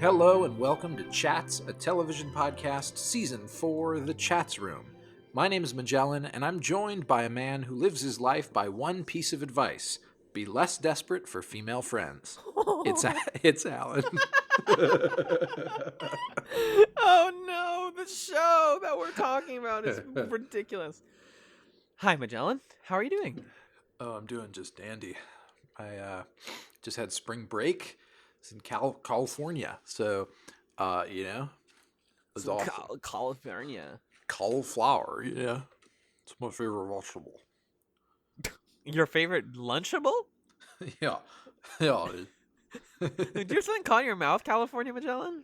Hello and welcome to Chats, a television podcast, Season 4, The ChatzRoom. My name is Magellan, and I'm joined by a man who lives his life by one piece of advice: be less desperate for female friends. It's Alan. Oh no, the show that we're talking about is ridiculous. Hi, Magellan. How are you doing? Oh, I'm doing just dandy. I just had spring break. It's in California, so it was awesome. California. Cauliflower, it's my favorite vegetable. Your favorite Lunchable? yeah. Did you something caught in your mouth, California, Magellan?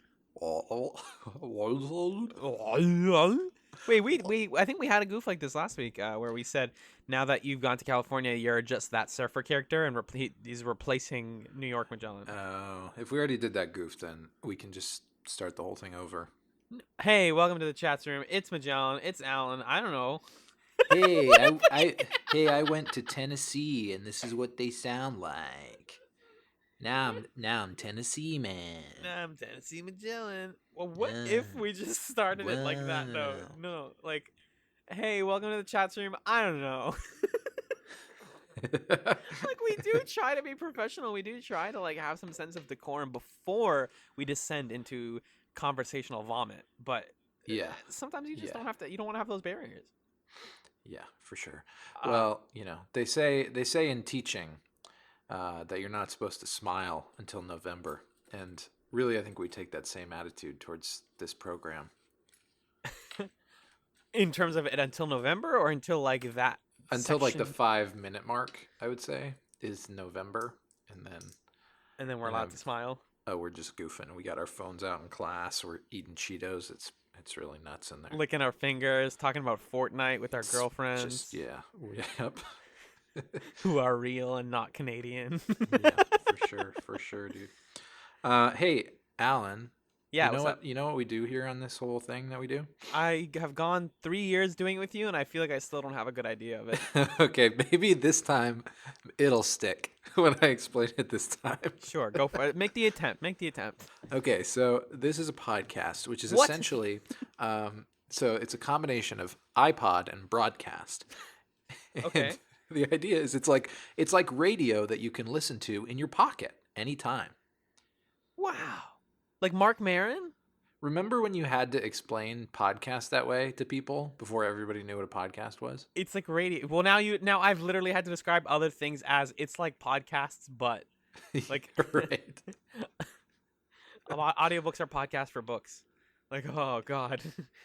Wait, I think we had a goof like this last week where we said, now that you've gone to California, you're just that surfer character, and he's replacing New York Magellan. Oh, if we already did that goof, then we can just start the whole thing over. Hey, welcome to the ChatzRoom. It's Magellan. It's Alan. I don't know. Hey, I went to Tennessee, and this is what they sound like. Now I'm Tennessee man. Now I'm Tennessee Magellan. Well, what if we just started it like that? No, like, hey, welcome to the ChatzRoom. I don't know. Like, we do try to be professional. We do try to have some sense of decorum before we descend into conversational vomit. But sometimes you just don't have to. You don't want to have those barriers. Yeah, for sure. Well, they say in teaching that you're not supposed to smile until November, and really, I think we take that same attitude towards this program. In terms of it until November, or until that. Until the 5-minute mark, I would say, is November, and then we're allowed to smile. Oh, we're just goofing. We got our phones out in class. We're eating Cheetos. It's really nuts in there. Licking our fingers, talking about Fortnite with our girlfriends. Yep. Who are real and not Canadian. Yeah, for sure, dude. Hey, Alan. Yeah, you know what we do here on this whole thing that we do? I have gone 3 years doing it with you, and I feel like I still don't have a good idea of it. Okay, maybe this time it'll stick when I explain it this time. Sure, go for it. Make the attempt. Okay, so this is a podcast, which is essentially, so it's a combination of iPod and broadcast. Okay. And the idea is it's like radio that you can listen to in your pocket anytime. Wow. Like Mark Maron? Remember when you had to explain podcast that way to people before everybody knew what a podcast was? It's like radio. Well, now I've literally had to describe other things as it's like podcasts, but like right. Audiobooks are podcasts for books. Like, oh god.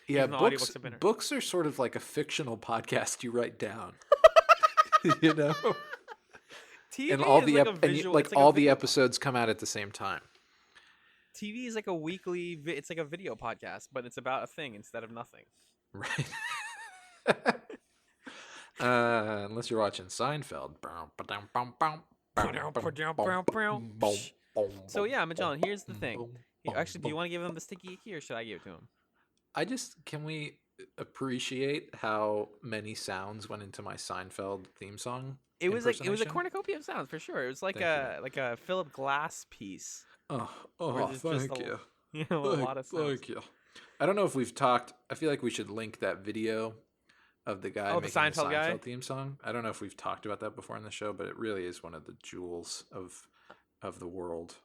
Yeah, books are sort of like a fictional podcast you write down. TV and all is all the episodes come out at the same time. TV is like a weekly. It's like a video podcast, but it's about a thing instead of nothing. Right. Unless you're watching Seinfeld. So yeah, Magellan, here's the thing. Actually, do you want to give him the sticky icky, or should I give it to him? Can we appreciate how many sounds went into my Seinfeld theme song? It was a cornucopia of sounds for sure. It was like a Philip Glass piece. Oh, thank you. A lot of sounds. Thank you. I don't know if we've talked. I feel like we should link that video of the guy making the Seinfeld theme song. I don't know if we've talked about that before on the show, but it really is one of the jewels of the world.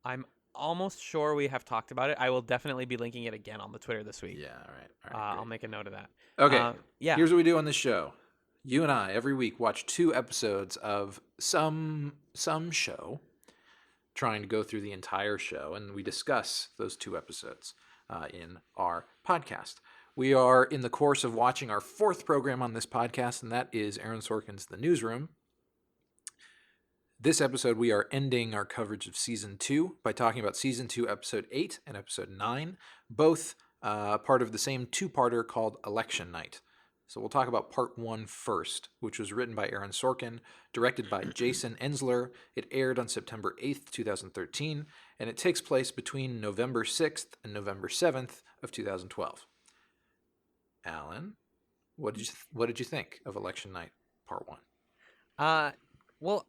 I'm almost sure we have talked about it. I will definitely be linking it again on the Twitter this week. Yeah, all right. I'll make a note of that. Okay. Here's what we do on this show. You and I every week watch 2 episodes of some show, trying to go through the entire show, and we discuss those 2 episodes in our podcast. We are in the course of watching our 4th program on this podcast, and that is Aaron Sorkin's The Newsroom. This episode, we are ending our coverage of Season 2 by talking about Season 2, Episode 8 and Episode 9, both part of the same 2-parter called Election Night. So we'll talk about Part 1 first, which was written by Aaron Sorkin, directed by Jason Ensler. It aired on September 8th, 2013, and it takes place between November 6th and November 7th of 2012. Alan, what did you think of Election Night Part 1? Well,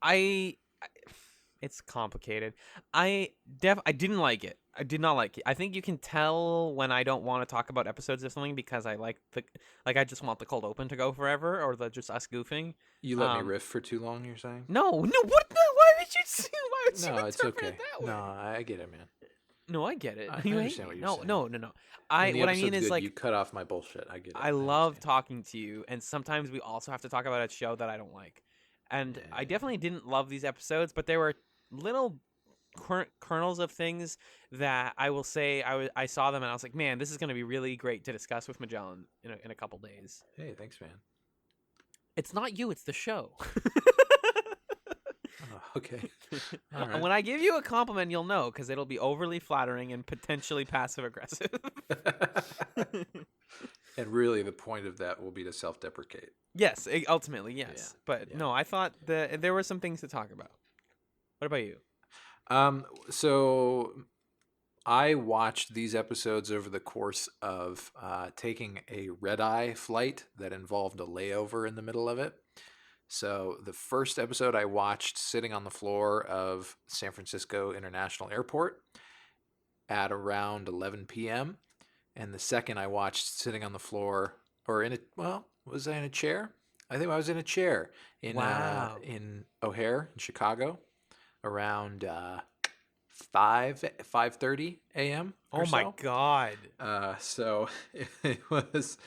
It's complicated. I didn't like it. I did not like it. I think you can tell when I don't want to talk about episodes of something because I I just want the cold open to go forever or the just us goofing. You let me riff for too long, you're saying? No, what? No, why would you No, it's interpret okay. it that way? No, I get it, man. No, I get it. I You hate understand me. what you're No, saying. no, no, no. When the What I episode's mean is good, like you cut off my bullshit. I get it. I love understand. talking to you, and sometimes we also have to talk about a show that I don't like. And I definitely didn't love these episodes, but there were little kernels of things that I will say I saw them and I was like, man, this is going to be really great to discuss with Magellan in a couple days. Hey, thanks, man. It's not you, it's the show. Oh, okay. All right. When I give you a compliment, you'll know because it'll be overly flattering and potentially passive aggressive. And really, the point of that will be to self-deprecate. Yes, ultimately, yes. Yeah, But no, I thought there were some things to talk about. What about you? So I watched these episodes over the course of taking a red-eye flight that involved a layover in the middle of it. So the first episode I watched sitting on the floor of San Francisco International Airport at around 11 p.m. And the second I watched sitting on the floor or was I in a chair? I think I was in a chair in Wow. in O'Hare in Chicago around 5:30 a.m. or Oh my so. God. So it was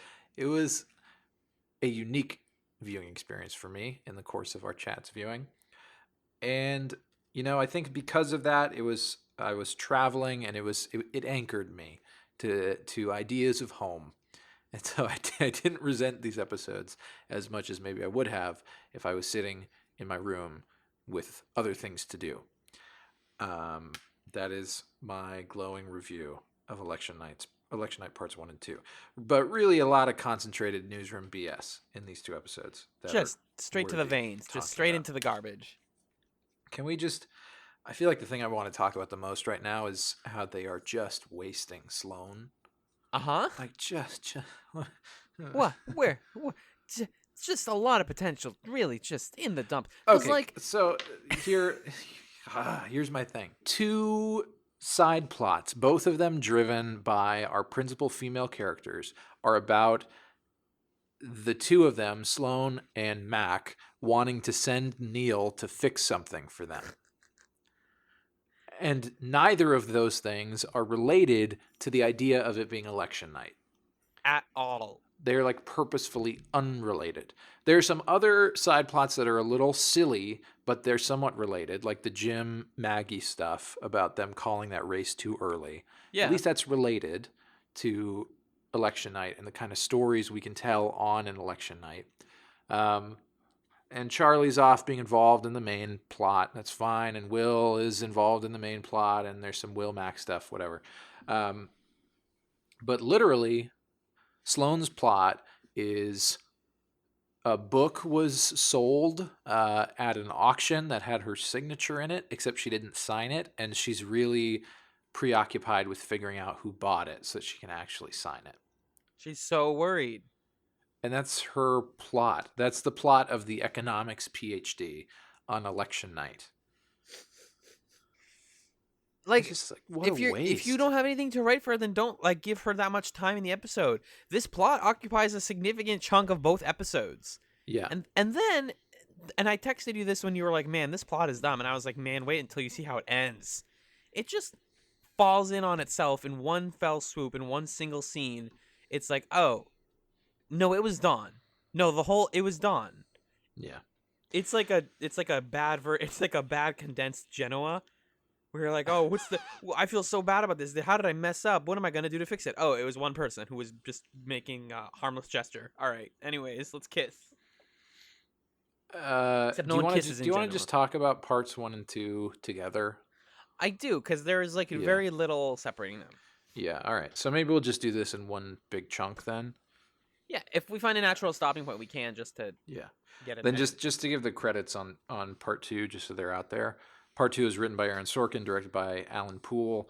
a unique viewing experience for me in the course of our chats viewing. And I think because of that, I was traveling and it anchored me to ideas of home. And so I didn't resent these episodes as much as maybe I would have if I was sitting in my room with other things to do. That is my glowing review of Election Night parts 1 and 2. But really a lot of concentrated newsroom BS in these 2 episodes. Just straight to the veins, just straight into the garbage. Can we I feel like the thing I want to talk about the most right now is how they are just wasting Sloan. Uh-huh. Like just what? Where? It's just a lot of potential, really, just in the dump. Okay, so here's my thing. 2 side plots, both of them driven by our principal female characters, are about the 2 of them, Sloan and Mac, wanting to send Neil to fix something for them. And neither of those things are related to the idea of it being election night. At all. They're like purposefully unrelated. There are some other side plots that are a little silly, but they're somewhat related, like the Jim Maggie stuff about them calling that race too early. Yeah. At least that's related to election night and the kind of stories we can tell on an election night. And Charlie's off being involved in the main plot. That's fine. And Will is involved in the main plot, and there's some Will Mac stuff, whatever. But literally, Sloane's plot is a book was sold at an auction that had her signature in it, except she didn't sign it, and she's really preoccupied with figuring out who bought it so that she can actually sign it. She's so worried. And that's her plot. That's the plot of the economics PhD on election night. If you don't have anything to write for her, then don't give her that much time in the episode. This plot occupies a significant chunk of both episodes. Yeah. And then I texted you this when you were like, man, this plot is dumb. And I was like, man, wait until you see how it ends. It just falls in on itself in one fell swoop, in one single scene. It's like, oh, no, it was Dawn. No, it was Dawn. Yeah. It's like a bad condensed Genoa. Where you're like, oh, I feel so bad about this. How did I mess up? What am I going to do to fix it? Oh, it was one person who was just making a harmless gesture. All right. Anyways, let's kiss. Except no one kisses in Genoa. Do you want to just talk about parts 1 and 2 together? I do, because there is very little separating them. Yeah, all right. So maybe we'll just do this in one big chunk then. Yeah, if we find a natural stopping point, we can just to get it. Then just to give the credits on part 2, just so they're out there. Part 2 is written by Aaron Sorkin, directed by Alan Powell,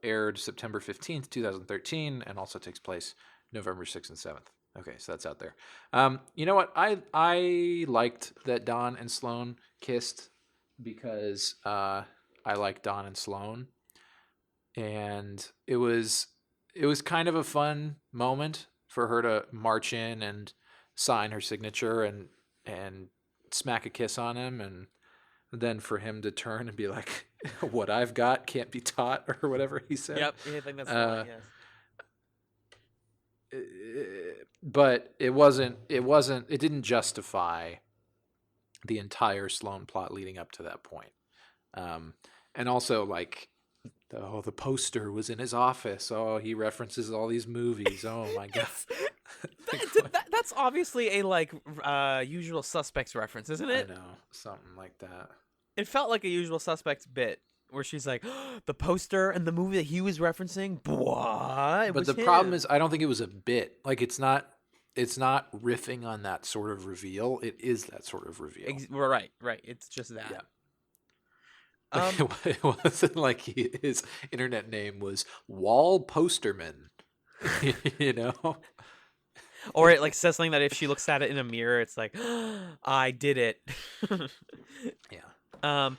aired September 15th, 2013, and also takes place November 6th and 7th. Okay, so that's out there. You know what? I liked that Don and Sloan kissed because I like Don and Sloan, and it was kind of a fun moment for her to march in and sign her signature and smack a kiss on him, and then for him to turn and be like, "What I've got can't be taught," or whatever he said. Yep, I think that's the Uh, line. Yes. but it didn't justify the entire Sloan plot leading up to that point. And also, like, the poster was in his office. Oh, he references all these movies. Oh my god. Like, That's obviously a like Usual Suspects reference, isn't I it? know, something like that. It felt like a Usual Suspects bit where she's like, the poster and the movie that he was referencing. What? It But was the problem him. is, I don't think it was a bit. Like, it's not riffing on that sort of reveal. It is that sort of reveal. Right, right. It's just that. Yeah. Um, It wasn't like his internet name was Wall Posterman. You know? or it like says something that if she looks at it in a mirror, it's like, I did it. Yeah. Um,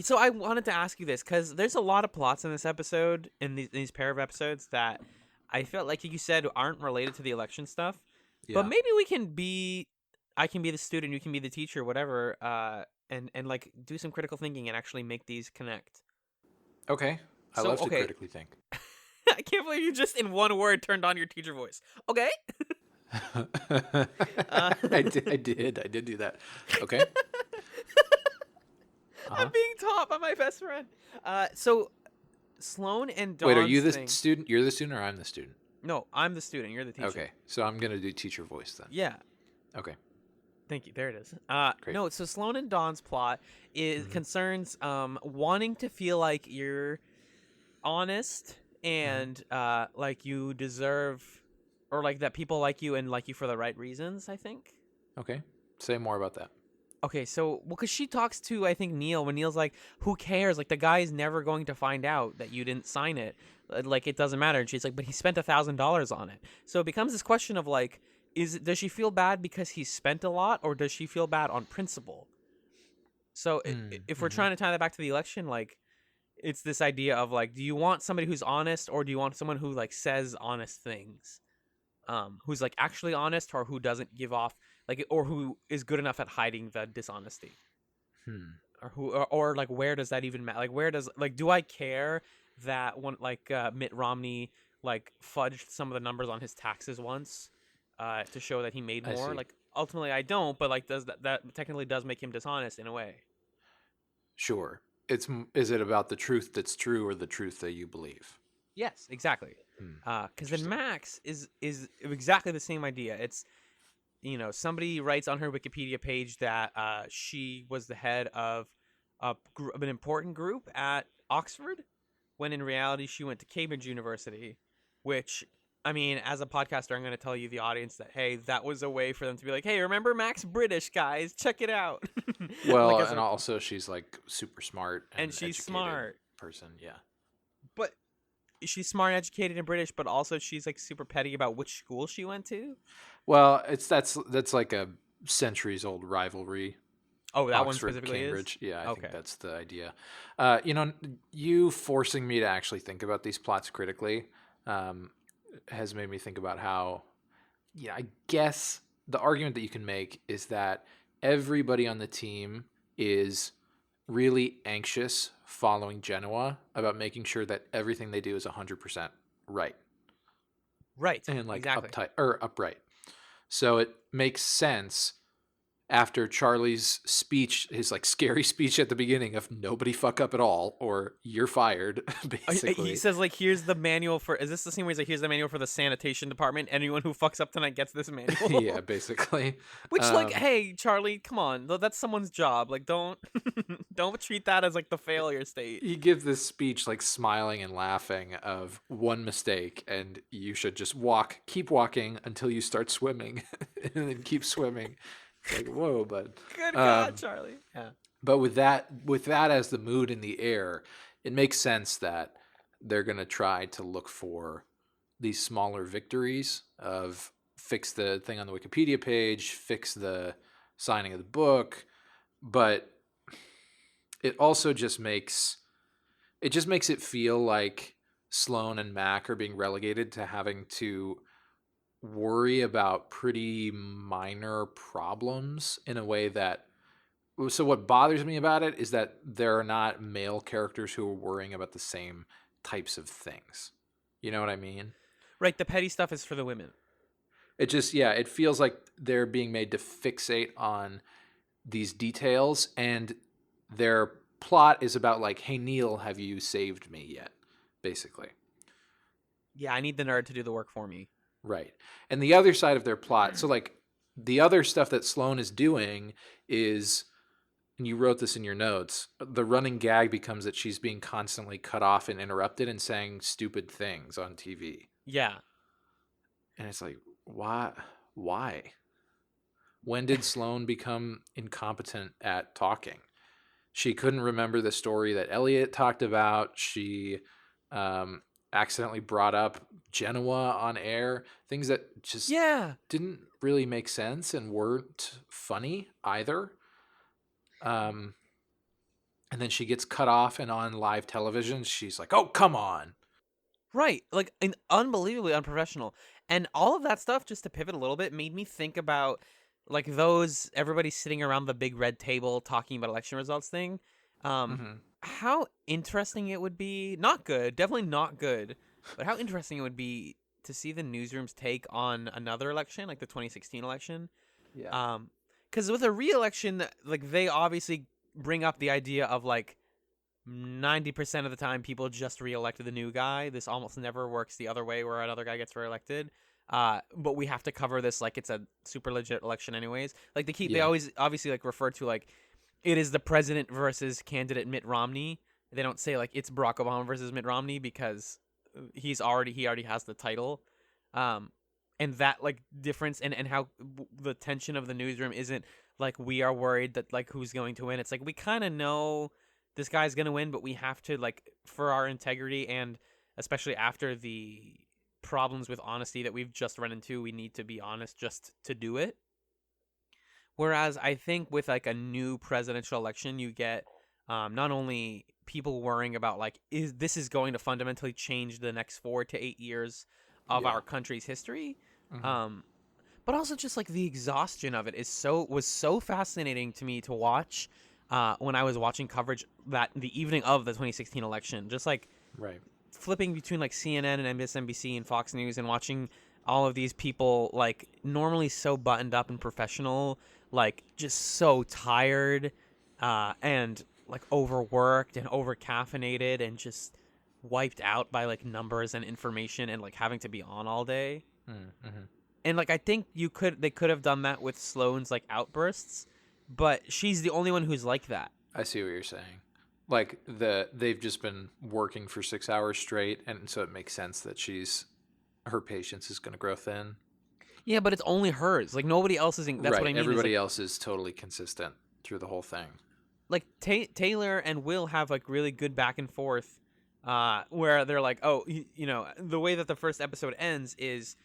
so I wanted to ask you this because there's a lot of plots in this episode, in these pair of episodes that I felt like you said aren't related to the election stuff. But Yeah. maybe I can be the student, you can be the teacher, whatever. And like do some critical thinking and actually make these connect. Okay. I So love to okay, critically think. I can't believe you just in one word turned on your teacher voice. Okay. Uh, I did do that. Okay. I'm Uh-huh. being taught by my best friend. So Sloan and Dawn's Wait, are you the thing. student? You're the student or I'm the student? No, I'm the student. You're the teacher. Okay. So I'm going to do teacher voice then. Yeah. Okay. Thank you. There it is. Great. No, so Sloan and Dawn's plot is Mhm. concerns wanting to feel like you're honest and like you deserve, or like that people like you and like you for the right reasons, I think. Okay. Say more about that. Okay, so well, because she talks to I think Neil when Neil's like, "Who cares? Like the guy is never going to find out that you didn't sign it. Like it doesn't matter." And she's like, "But he spent $1,000 on it." So it becomes this question of like, does she feel bad because he spent a lot, or does she feel bad on principle? So if we're Mhm. trying to tie that back to the election, like it's this idea of like, do you want somebody who's honest, or do you want someone who like says honest things, who's like actually honest, or who doesn't give off like, or who is good enough at hiding the dishonesty, Hmm. or who, or like where does that even matter? Like where does like do I care that one like Mitt Romney like fudged some of the numbers on his taxes once, to show that he made I more? see. Like ultimately I don't, but like does that technically does make him dishonest in a way? Sure. Is it about the truth that's true or the truth that you believe? Yes, exactly. Hmm. Because then Interesting. Max is exactly the same idea. It's, somebody writes on her Wikipedia page that she was the head of an important group at Oxford, when in reality she went to Cambridge University, which, I mean, as a podcaster, I'm going to tell you, the audience, that, hey, that was a way for them to be like, hey, remember Max British, guys? Check it out. Like, Well, as and a, also she's like super smart and and she's educated smart. person. Yeah. But she's smart, educated, and British, but also she's like super petty about which school she went to. Well, that's like a centuries old rivalry. Oh, that one Oxford, specifically is? Cambridge. Yeah, I think Okay. that's the idea. You forcing me to actually think about these plots critically um, has made me think about how, yeah, I guess the argument that you can make is that everybody on the team is really anxious following Genoa about making sure that everything they do is 100% right Right. and like Exactly. uptight or upright. So it makes sense after Charlie's speech, his like scary speech at the beginning of nobody fuck up at all or you're fired, He basically. says, like, here's the manual for. Is this the same way he's like, here's the manual for the sanitation department? Anyone who fucks up tonight gets this Yeah, manual. basically. Which, like, Um, hey, Charlie, come on. That's someone's job. Like, don't don't treat that as like the failure state. he gives this speech like smiling and laughing of one mistake and you should just keep walking until you start swimming and then keep swimming. It's like, whoa, bud. Good God, Um, Charlie. Yeah. but with that as the mood in the air, it makes sense that they're gonna try to look for these smaller victories of fix the thing on the Wikipedia page, fix the signing of the book, but it also just makes it feel like Sloan and Mac are being relegated to having to worry about pretty minor problems in a way that, so what bothers me about it is that there are not male characters who are worrying about the same types of things. You know what I mean? Right, the petty stuff is for the women. It just, yeah, it feels like they're being made to fixate on these details, and their plot is about like, hey Neil, have you saved me yet? Basically. Yeah, I need the nerd to do the work for me. Right. And the other side of their plot, so like the other stuff that Sloan is doing is, and you wrote this in your notes, the running gag becomes that she's being constantly cut off and interrupted and saying stupid things on TV. Yeah. And it's like, why? Why? When did Sloan become incompetent at talking? She couldn't remember the story that Elliot talked about. She accidentally brought up Genoa on air, things that just Yeah. didn't really make sense and weren't funny either. And then she gets cut off and on live television. She's like, oh, come on. Right. Like unbelievably unprofessional. And all of that stuff, just to pivot a little bit, made me think about like those everybody sitting around the big red table talking about election results thing. Um Mm-hmm. how interesting it would be, not good, definitely not good, but how interesting it would be to see the newsroom's take on another election, like the 2016 election. Yeah. Because with a re-election, like they obviously bring up the idea of like 90% of the time people just re-elected the new guy. This almost never works the other way where another guy gets re-elected. But we have to cover this like it's a super legit election anyways. Like they Yeah. always obviously like refer to like it is the president versus candidate Mitt Romney. They don't say like it's Barack Obama versus Mitt Romney because he already has the title. Um, and that like difference and how the tension of the newsroom isn't like we are worried that like who's going to win. It's like we kind of know this guy's gonna win, but we have to like for our integrity and especially after the problems with honesty that we've just run into, we need to be honest just to do it. Whereas I think with like a new presidential election, you get not only people worrying about like is going to fundamentally change the next 4 to 8 years of Yeah. our country's history, Mm-hmm. um, but also just like the exhaustion of it was so fascinating to me to watch when I was watching coverage that the evening of the 2016 election, just like Right. flipping between like CNN and MSNBC and Fox News and watching all of these people like normally so buttoned up and professional, like just so tired and like overworked and over caffeinated and just wiped out by like numbers and information and like having to be on all day. Mm-hmm. And like I think they could have done that with Sloane's like outbursts, but she's the only one who's like that. I see what you're saying. Like they've just been working for 6 hours straight, and so it makes sense that her patience is going to grow thin. Yeah, but it's only hers. Like nobody else is. That's what Right. I mean. Is Everybody like else is totally consistent through the whole thing. Taylor and Will have like really good back and forth, where they're like, oh, you know, the way that the first episode ends is,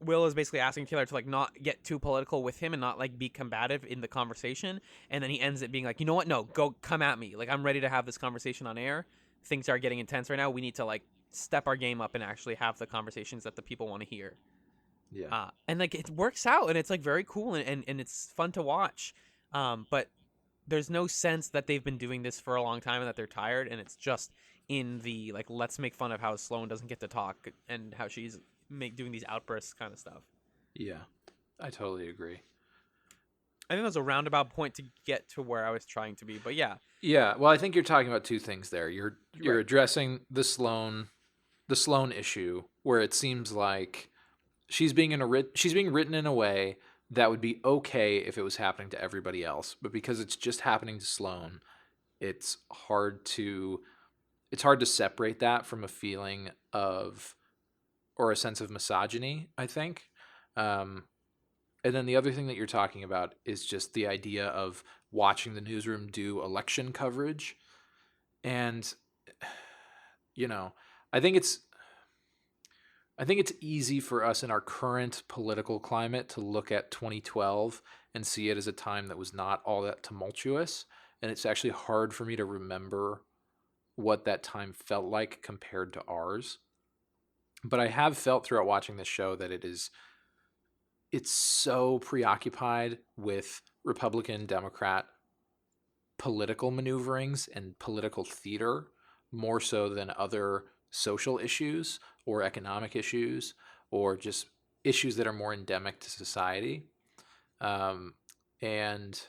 Will is basically asking Taylor to like not get too political with him and not like be combative in the conversation, and then he ends it being like, you know what, no, go come at me, like I'm ready to have this conversation on air. Things are getting intense right now. We need to like step our game up and actually have the conversations that the people want to hear. Yeah. And like it works out, and it's like very cool and it's fun to watch. But there's no sense that they've been doing this for a long time and that they're tired, and it's just in the like let's make fun of how Sloan doesn't get to talk and how she's doing these outbursts kind of stuff. Yeah. I totally agree. I think that was a roundabout point to get to where I was trying to be, but yeah. Yeah. Well, I think you're talking about two things there. You're Right. addressing the Sloan issue, where it seems like she's being written in a way that would be okay if it was happening to everybody else, but because it's just happening to Sloan, it's hard to separate that from a feeling of, or a sense of misogyny, I think. And then the other thing that you're talking about is just the idea of watching the newsroom do election coverage. And, you know, I think I think it's easy for us in our current political climate to look at 2012 and see it as a time that was not all that tumultuous. And it's actually hard for me to remember what that time felt like compared to ours. But I have felt throughout watching this show that it's so preoccupied with Republican, Democrat political maneuverings and political theater more so than other social issues or economic issues or just issues that are more endemic to society. And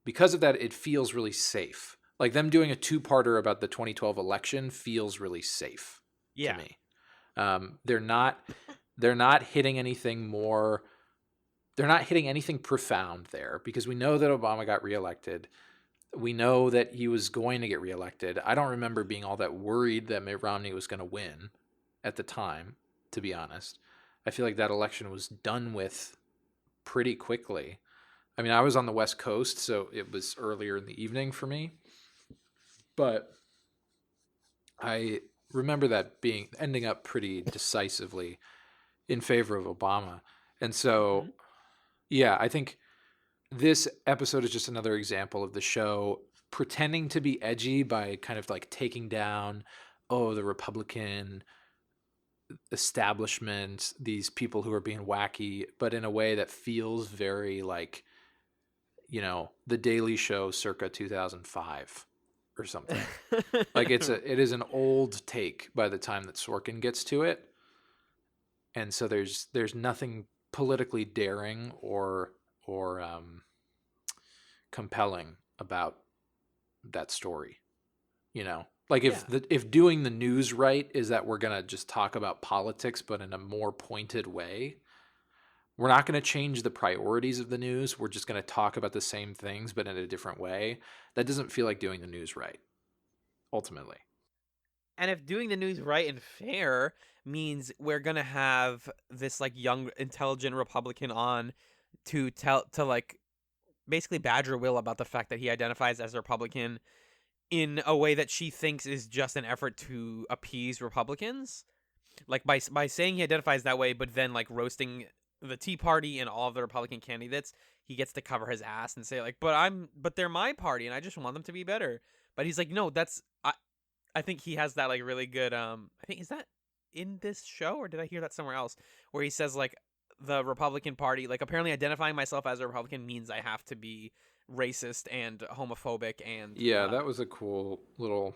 because of that, it feels really safe. Like them doing a two-parter about the 2012 election feels really safe to Yeah. me. They're not hitting anything more. They're not hitting anything profound there because we know that Obama got reelected. We know that he was going to get reelected. I don't remember being all that worried that Mitt Romney was going to win at the time, to be honest. I feel like that election was done with pretty quickly. I mean, I was on the West Coast, so it was earlier in the evening for me. But I remember that ending up pretty decisively in favor of Obama. And so, Mm-hmm. yeah, I think this episode is just another example of the show pretending to be edgy by kind of like taking down, the Republican establishment, these people who are being wacky, but in a way that feels very like, The Daily Show circa 2005 or something. Like it is an old take by the time that Sorkin gets to it. And so there's nothing politically daring or compelling about that story. Like Yeah. if doing the news right is that we're gonna just talk about politics but in a more pointed way, we're not going to change the priorities of the news. We're just going to talk about the same things but in a different way. That doesn't feel like doing the news right, ultimately. And if doing the news right and fair means we're gonna have this like young, intelligent Republican on to like basically badger Will about the fact that he identifies as a Republican in a way that she thinks is just an effort to appease Republicans, like by saying he identifies that way, but then like roasting the Tea Party and all of the Republican candidates, he gets to cover his ass and say like, but they're my party and I just want them to be better. But he's like, no, I think he has that like really good I think is that in this show or did I hear that somewhere else where he says like the Republican Party, like apparently identifying myself as a Republican means I have to be racist and homophobic and Yeah, that was a cool little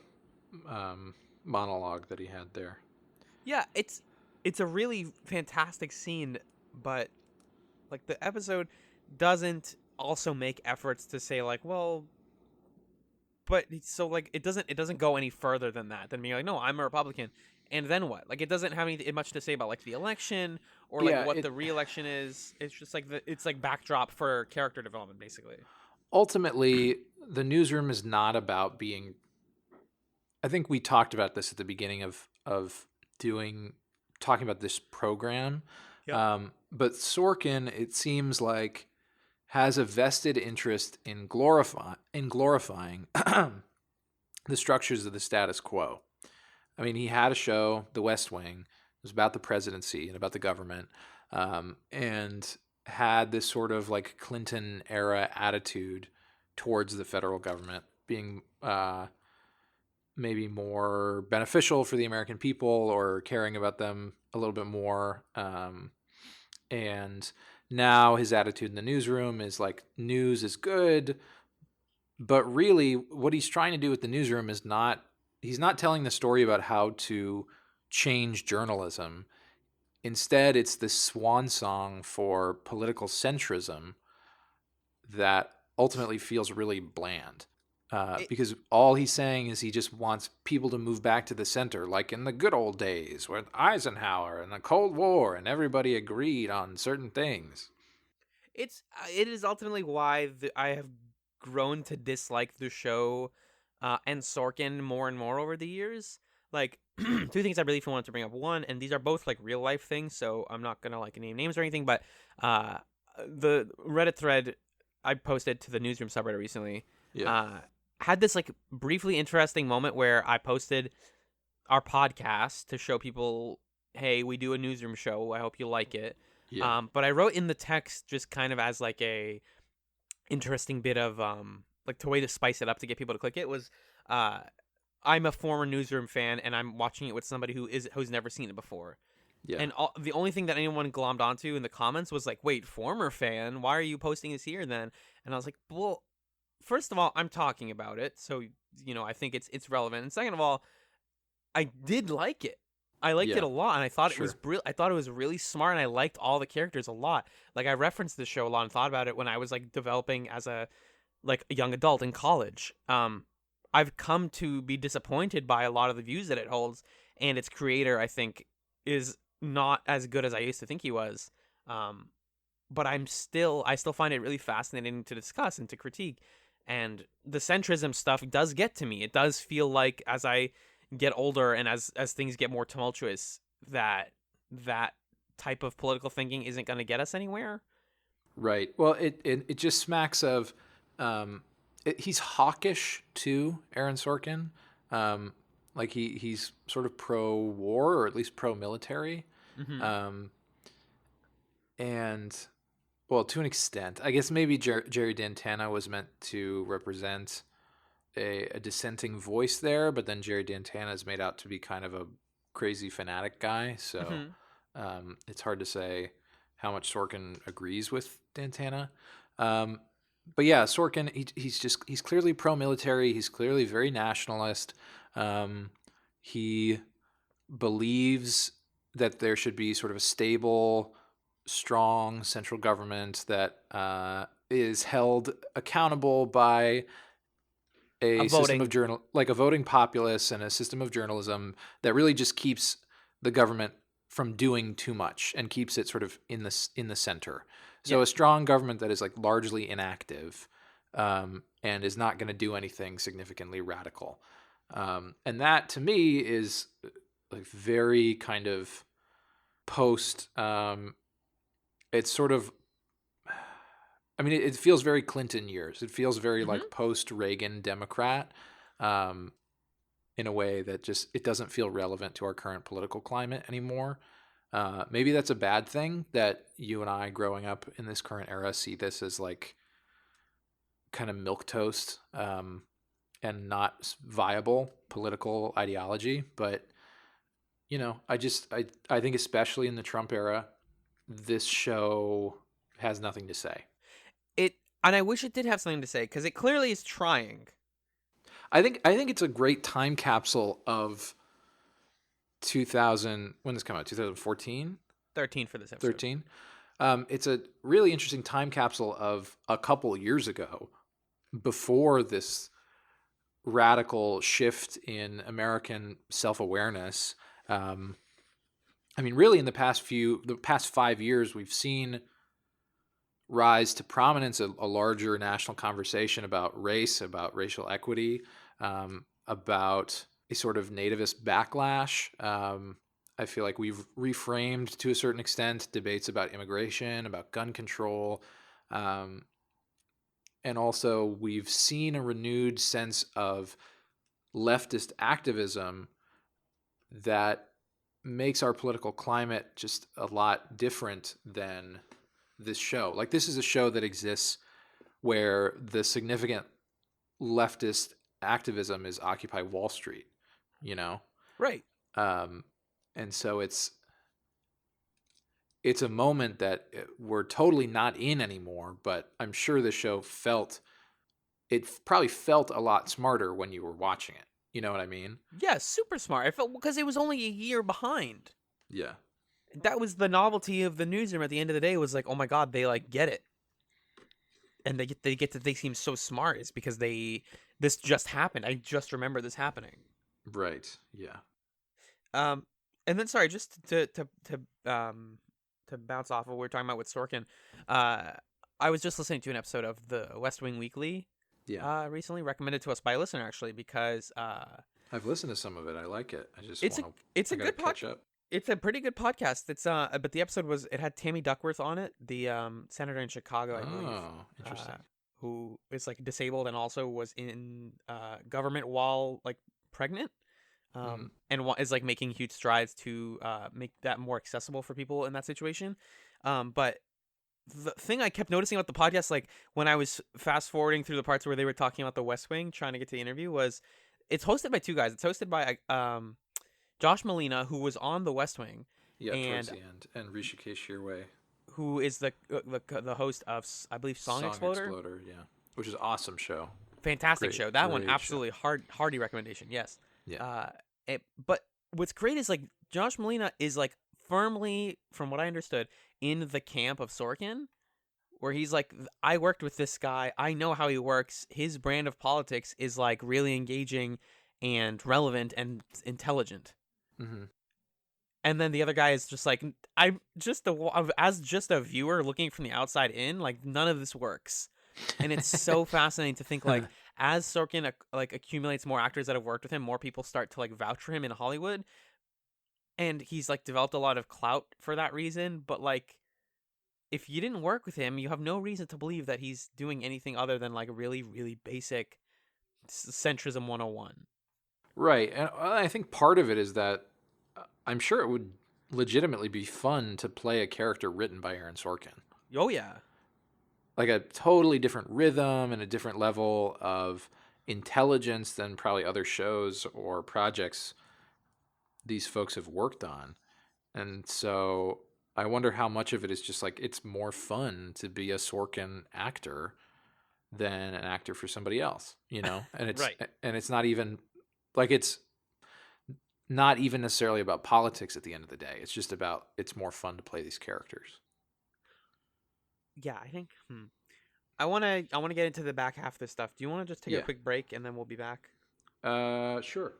monologue that he had there. yeah, it's a really fantastic scene, but like the episode doesn't also make efforts to say like, well, but so like it doesn't go any further than that than being like, no, I'm a Republican, and then what? Like it doesn't have any much to say about like the election or like Yeah, what the re-election is. It's just like it's like backdrop for character development basically. ultimately, the newsroom is not about being. I think we talked about this at the beginning of talking about this program. Yep. But Sorkin, it seems like, has a vested interest in glorifying the structures of the status quo. I mean, he had a show, The West Wing. It was about the presidency and about the government, and had this sort of like Clinton era attitude towards the federal government being maybe more beneficial for the American people or caring about them a little bit more. And now his attitude in the newsroom is like, news is good, but really what he's trying to do with the newsroom is he's not telling the story about how to change journalism. Instead, it's this swan song for political centrism that ultimately feels really bland. It, Because all he's saying is he just wants people to move back to the center, like in the good old days with Eisenhower and the Cold War, and everybody agreed on certain things. it is ultimately why I have grown to dislike the show and Sorkin more and more over the years. Like two things I really wanted to bring up. One, and these are both like real life things, so I'm not gonna like name names or anything, but the Reddit thread I posted to the Newsroom subreddit recently Yeah. had this like briefly interesting moment where I posted our podcast to show people hey, we do a newsroom show. I hope you like it. Yeah. But I wrote in the text just kind of as like a interesting bit of like to way to spice it up to get people to click it was uh I'm a former newsroom fan and I'm watching it with somebody who's never seen it before. Yeah. And the only thing that anyone glommed onto in the comments was like, "Wait, former fan? Why are you posting this here then?" And I was like, "Well, first of all, I'm talking about it, so I think it's relevant. And second of all, I did like it. I liked it Yeah. a lot, and I thought it was Sure. I thought it was really smart, and I liked all the characters a lot. Like I referenced this show a lot and thought about it when I was like developing as a young adult in college. I've come to be disappointed by a lot of the views that it holds, and its creator, I think, is not as good as I used to think he was. Um, but I still find it really fascinating to discuss and to critique. And the centrism stuff does get to me. It does feel like as I get older and as things get more tumultuous, that type of political thinking isn't going to get us anywhere. Right. Well, it just smacks of, he's hawkish too, Aaron Sorkin. Like he's sort of pro war or at least pro military, Hmm. um, and well, to an extent, I guess maybe Jerry Dantana was meant to represent a dissenting voice there, but then Jerry Dantana is made out to be kind of a crazy fanatic guy, so Hmm. it's hard to say how much Sorkin agrees with Dantana. Um, but yeah, Sorkin, he's clearly pro-military. He's clearly very nationalist. Um, he believes that there should be sort of a stable, strong central government that is held accountable by A a system of voting. journal, like a voting populace and a system of journalism that really just keeps the government from doing too much and keeps it sort of in the center. So Yeah. a strong government that is like largely inactive, and is not going to do anything significantly radical. And that to me is like very kind of post. It's sort of, I mean, it feels very Clinton years. It feels very Hmm. like post Reagan Democrat, um, in a way that just it doesn't feel relevant to our current political climate anymore. Maybe that's a bad thing that you and I, growing up in this current era, see this as like kind of milk toast, and not viable political ideology. But I think especially in the Trump era, this show has nothing to say. It and I wish it did have something to say because it clearly is trying. I think it's a great time capsule of 2000, when this came out, 2014, 13 for this episode. 13. It's a really interesting time capsule of a couple years ago, before this radical shift in American self-awareness. Um, I mean, really, in the past 5 years, we've seen rise to prominence a larger national conversation about race, about racial equity, about a sort of nativist backlash. I feel like we've reframed to a certain extent debates about immigration, about gun control, um, and also we've seen a renewed sense of leftist activism that makes our political climate just a lot different than this show. Like, this is a show that exists where the significant leftist activism is Occupy Wall Street, you know? Right. Um, and so it's a moment that we're totally not in anymore, but I'm sure the show probably felt a lot smarter when you were watching it. You know what I mean? Yeah, super smart. I felt because it was only a year behind. Yeah. That was the novelty of the newsroom at the end of the day was like, oh my god, they like get it. And they seem so smart is because this just happened. I just remember this happening. Right. Yeah. Um and then sorry, just to bounce off of what we were talking about with Sorkin, uh I was just listening to an episode of the West Wing Weekly Yeah. recently, recommended to us by a listener actually, because I've listened to some of it. I like it. I just it's a want to, it's I a got to good catch up. it's a pretty good podcast. It's but the episode it had Tammy Duckworth on it, the senator in Chicago, I believe, Oh, uh, interesting. who is like disabled and also was in government while like pregnant. and is like making huge strides to make that more accessible for people in that situation. But the thing I kept noticing about the podcast, like when I was fast forwarding through the parts where they were talking about the West Wing, trying to get to the interview, was it's hosted by two guys. It's hosted by Josh Malina, who was on the West Wing, Yeah, towards and the end, and Rishikesh Hirway, who is the host of, I believe, Song Exploder. Yeah, which is an awesome show. Fantastic show. That one, great absolutely hearty recommendation. Yes. Yeah. But what's great is like Josh Malina is like firmly, from what I understood, in the camp of Sorkin, where he's like, I worked with this guy. I know how he works. His brand of politics is like really engaging and relevant and intelligent. Mm-hmm. And then the other guy is just like, I'm just as just a viewer looking from the outside in, like none of this works. And it's so fascinating to think like as Sorkin like accumulates more actors that have worked with him, more people start to like vouch for him in Hollywood, and he's like developed a lot of clout for that reason. But like, if you didn't work with him, you have no reason to believe that he's doing anything other than like really, really basic centrism 101. Right, and I think part of it is that I'm sure it would legitimately be fun to play a character written by Aaron Sorkin. Oh yeah. Like a totally different rhythm and a different level of intelligence than probably other shows or projects these folks have worked on. And so I wonder how much of it is just like it's more fun to be a Sorkin actor than an actor for somebody else, you know? And it's Right. and it's not even like it's not even necessarily about politics at the end of the day. It's just about it's more fun to play these characters. Yeah, I think I want to get into the back half of this stuff. Do you want to just take a quick break and then we'll be back? Sure.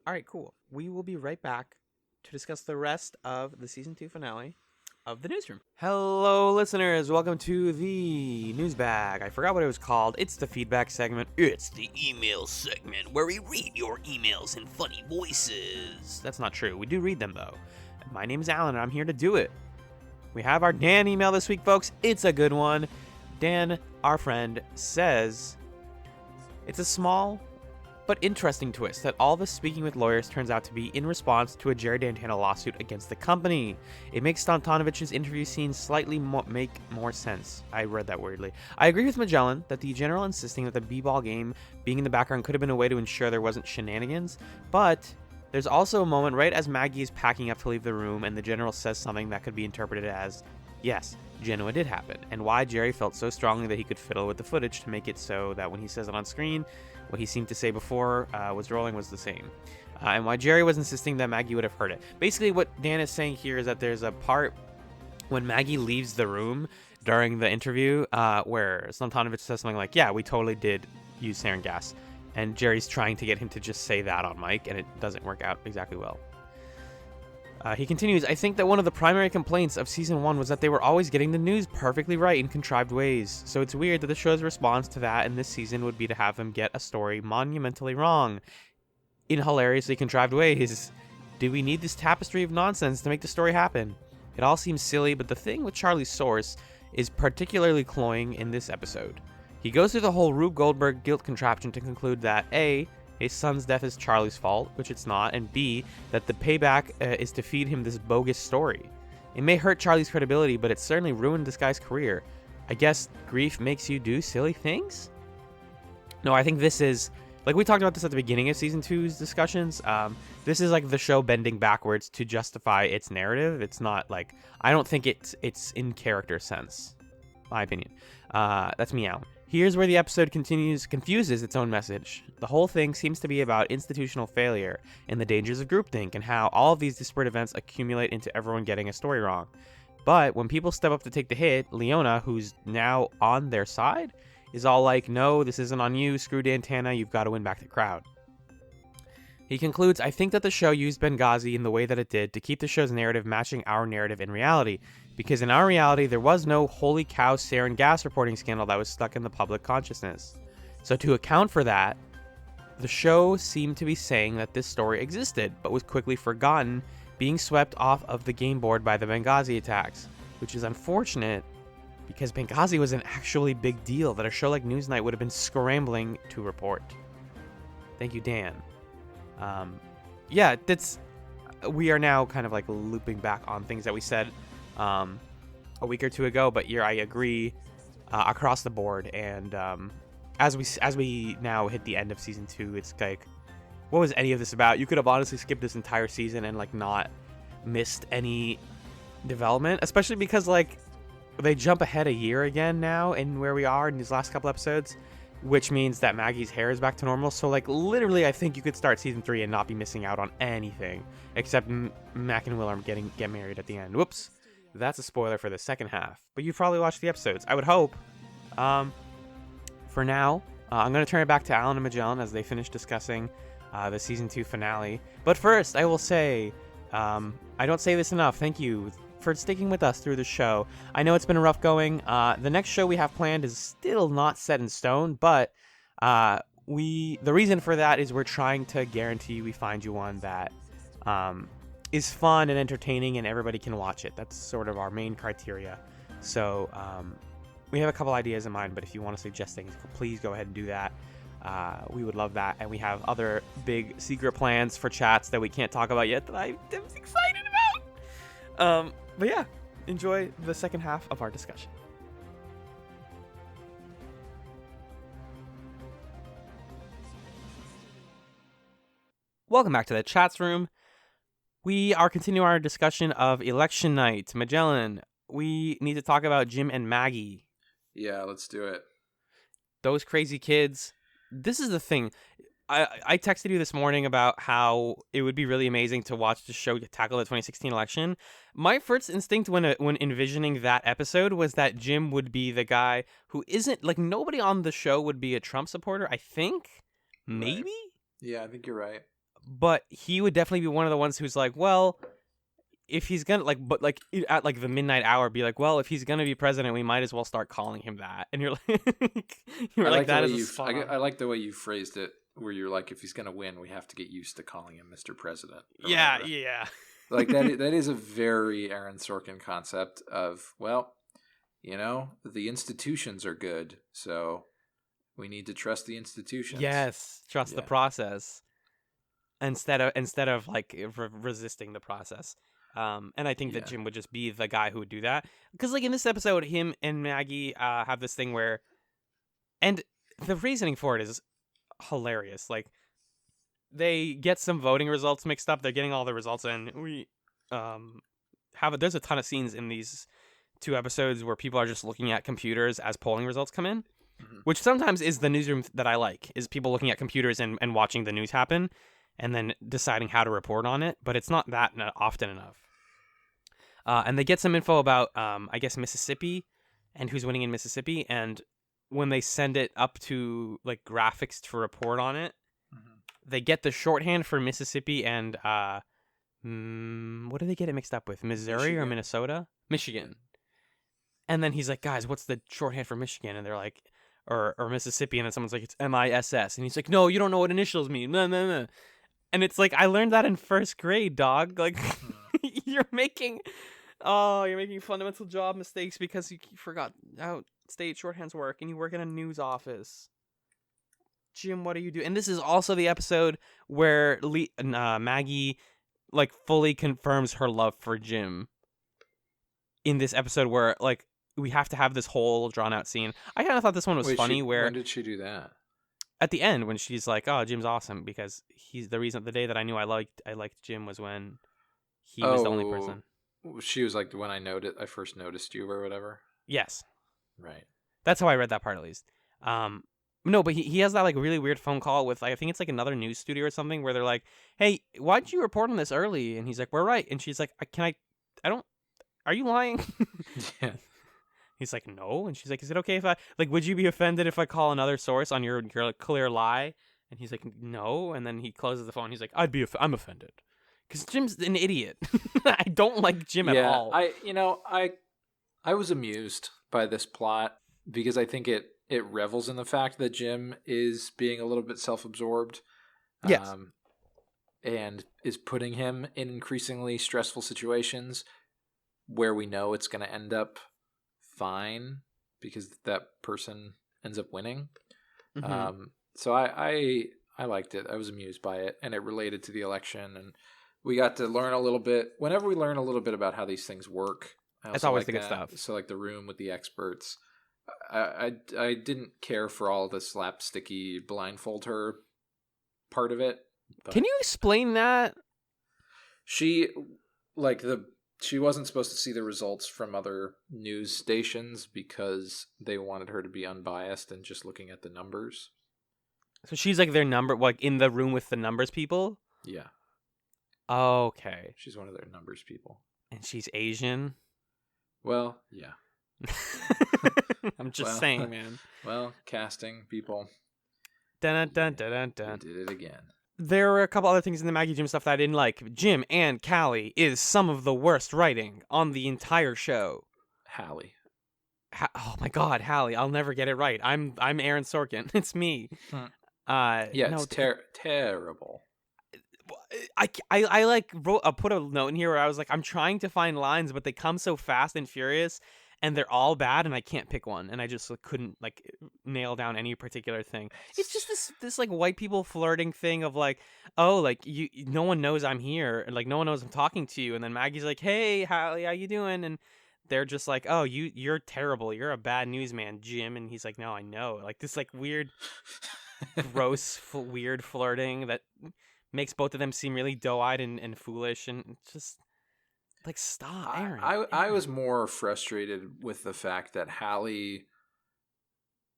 All right, cool. We will be right back to discuss the rest of the season 2 finale of the Newsroom. Hello, listeners. Welcome to the News Bag. I forgot what it was called. It's the feedback segment. It's the email segment where we read your emails in funny voices. That's not true. We do read them, though. My name is Alan, and I'm here to do it. We have our Dan email this week, folks. It's a good one. Dan, our friend, says, it's a small but interesting twist that all the speaking with lawyers turns out to be in response to a Jerry Dantana lawsuit against the company. It makes Stantanovich's interview scene slightly make more sense. I read that weirdly. I agree with Magellan that the general insisting that the b-ball game being in the background could have been a way to ensure there wasn't shenanigans, but there's also a moment right as Maggie is packing up to leave the room and the general says something that could be interpreted as, yes, Genoa did happen, and why Jerry felt so strongly that he could fiddle with the footage to make it so that when he says it on screen, what he seemed to say before was rolling was the same. And why Jerry was insisting that Maggie would have heard it. Basically, what Dan is saying here is that there's a part when Maggie leaves the room during the interview where Slantanovich says something like, yeah, we totally did use sarin gas. And Jerry's trying to get him to just say that on mic, and it doesn't work out exactly well. He continues, I think that one of the primary complaints of Season 1 was that they were always getting the news perfectly right in contrived ways. So it's weird that the show's response to that in this season would be to have them get a story monumentally wrong in hilariously contrived ways. Do we need this tapestry of nonsense to make the story happen? It all seems silly, but the thing with Charlie's source is particularly cloying in this episode. He goes through the whole Rube Goldberg guilt contraption to conclude that A, his son's death is Charlie's fault, which it's not, and B, that the payback is to feed him this bogus story. It may hurt Charlie's credibility, but it certainly ruined this guy's career. I guess grief makes you do silly things? No, I think this is, like we talked about this at the beginning of Season 2's discussions, this is like the show bending backwards to justify its narrative. It's not like, I don't think it's in character sense, my opinion. That's me out. Here's where the episode confuses its own message. The whole thing seems to be about institutional failure and the dangers of groupthink and how all of these disparate events accumulate into everyone getting a story wrong. But when people step up to take the hit, Leona, who's now on their side, is all like, no, this isn't on you, screw Dantana, you've got to win back the crowd. He concludes, I think that the show used Benghazi in the way that it did to keep the show's narrative matching our narrative in reality, because in our reality, there was no holy cow sarin gas reporting scandal that was stuck in the public consciousness. So to account for that, the show seemed to be saying that this story existed, but was quickly forgotten, being swept off of the game board by the Benghazi attacks, which is unfortunate because Benghazi was an actually big deal that a show like Newsnight would have been scrambling to report. Thank you, Dan. yeah, we are now kind of like looping back on things that we said a week or two ago, but I agree across the board. And as we now hit the end of season 2, it's like, what was any of this about? You could have honestly skipped this entire season and like not missed any development, especially because like they jump ahead a year again now in where we are in these last couple episodes, which means that Maggie's hair is back to normal. So like literally, I think you could start season 3 and not be missing out on anything except Mac and Will are get married at the end. Whoops, that's a spoiler for the second half. But you've probably watched the episodes, I would hope. For now, I'm going to turn it back to Alan and Magellan as they finish discussing the season 2 finale. But first, I will say, I don't say this enough. Thank you for sticking with us through the show. I know it's been a rough going. The next show we have planned is still not set in stone, but the reason for that is we're trying to guarantee we find you one that is fun and entertaining and everybody can watch it. That's sort of our main criteria. So we have a couple ideas in mind, but if you want to suggest things, please go ahead and do that. We would love that. And we have other big secret plans for chats that we can't talk about yet that I'm excited about. But yeah, enjoy the second half of our discussion. Welcome back to the Chats Room. We are continuing our discussion of election night. Magellan, we need to talk about Jim and Maggie. Yeah, let's do it. Those crazy kids. This is the thing. I texted you this morning about how it would be really amazing to watch the show tackle the 2016 election. My first instinct when envisioning that episode was that Jim would be the guy who isn't, like, nobody on the show would be a Trump supporter, I think. Maybe? Right. Yeah, I think you're right. But he would definitely be one of the ones who's like, well, if he's gonna at like the midnight hour, be like, well, if he's gonna be president, we might as well start calling him that. And you're like, I like the way you phrased it, where you're like, if he's gonna win, we have to get used to calling him Mr. President. Yeah, whatever. yeah. Like that. That is a very Aaron Sorkin concept of, well, the institutions are good, so we need to trust the institutions. Yes, trust the process instead of like resisting the process. And I think that Jim would just be the guy who would do that. Because, like, in this episode, him and Maggie have this thing where... And the reasoning for it is hilarious. Like, they get some voting results mixed up. They're getting all the results in. We there's a ton of scenes in these 2 episodes where people are just looking at computers as polling results come in. Mm-hmm. Which sometimes is the newsroom that I like, is people looking at computers and watching the news happen and then deciding how to report on it. But it's not that often enough. And they get some info about, I guess, Mississippi and who's winning in Mississippi. And when they send it up to, like, graphics to report on it, they get the shorthand for Mississippi and, what do they get it mixed up with? Missouri Michigan. Or Minnesota? Michigan. And then he's like, guys, what's the shorthand for Michigan? And they're like, or Mississippi. And then someone's like, it's MISS. And he's like, no, you don't know what initials mean. Blah, blah, blah. And it's like, I learned that in first grade, dog. Like, you're making fundamental job mistakes because you forgot how state shorthands work and you work in a news office. Jim, what do you do? And this is also the episode where Maggie, like, fully confirms her love for Jim. In this episode where, like, we have to have this whole drawn-out scene. I kind of thought this one was funny. When did she do that? At the end, when she's like, "Oh, Jim's awesome," because he's the reason. The day that I knew I liked Jim was when he was the only person. She was like, when I first noticed you or whatever. Yes, right. That's how I read that part, at least. No, but he has that, like, really weird phone call with, like, I think it's like another news studio or something where they're like, "Hey, why'd you report on this early?" And he's like, "We're right." And she's like, "Are you lying?" Yeah. He's like, "No." And she's like, "Is it okay if I, like, would you be offended if I call another source on your clear lie?" And he's like, "No." And then he closes the phone. He's like, I'm offended. Because Jim's an idiot. I don't like Jim at all. I was amused by this plot because I think it revels in the fact that Jim is being a little bit self-absorbed. Yes. And is putting him in increasingly stressful situations where we know it's going to end up fine because that person ends up winning. Mm-hmm. So I I liked it. I was amused by it, and it related to the election, and we got to learn a little bit. Whenever we learn a little bit about how these things work, I That's also always like the good that. stuff. So, like the room with the experts. I didn't care for all the slapsticky blindfold her part of it, Can but you explain that? she like the she wasn't supposed to see the results from other news stations because they wanted her to be unbiased and just looking at the numbers. So she's like their number, like in the room with the numbers people. Yeah, Okay, she's one of their numbers people. and she's Asian. Well, yeah. I'm just Well, saying, man. well, casting people. Dun, dun, Yeah, dun, dun, they dun. did it again. There were a couple other things in the Maggie Jim stuff that I didn't like. Jim and Callie is some of the worst writing on the entire show. Hallie. Oh my God, Hallie! I'll never get it right. I'm Aaron Sorkin. It's me. Hmm. Yeah, No, it's terrible. I like wrote put a note in here where I was like, I'm trying to find lines, but they come so fast and furious, and they're all bad, and I can't pick one, and I just like, couldn't like nail down any particular thing. It's just this like white people flirting thing of like, oh, like no one knows I'm here, and like no one knows I'm talking to you, and then Maggie's like, hey, how you doing? And they're just like, oh, you're terrible, you're a bad newsman, Jim, and he's like, no, I know, like this like weird, gross, weird flirting that makes both of them seem really doe-eyed and foolish, and just like stop, Aaron. I was more frustrated with the fact that Hallie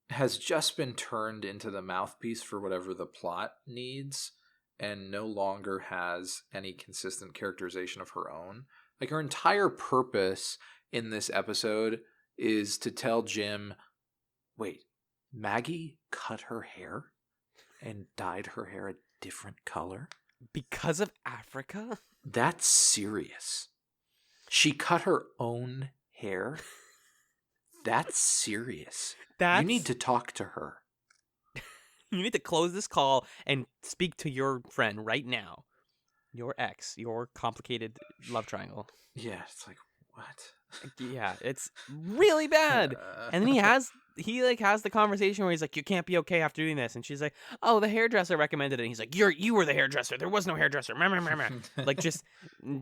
has just been turned into the mouthpiece for whatever the plot needs and no longer has any consistent characterization of her own. Like her entire purpose in this episode is to tell Jim, wait, Maggie cut her hair and dyed her hair a different color? Because of Africa? That's serious. She cut her own hair? That's serious. You need to talk to her. You need to close this call and speak to your friend right now. Your ex, your complicated love triangle. Yeah, it's like, what? Yeah, it's really bad. And then he has the conversation where he's like, you can't be okay after doing this, and she's like, oh, the hairdresser recommended it, and he's like, you were the hairdresser, there was no hairdresser. Like, just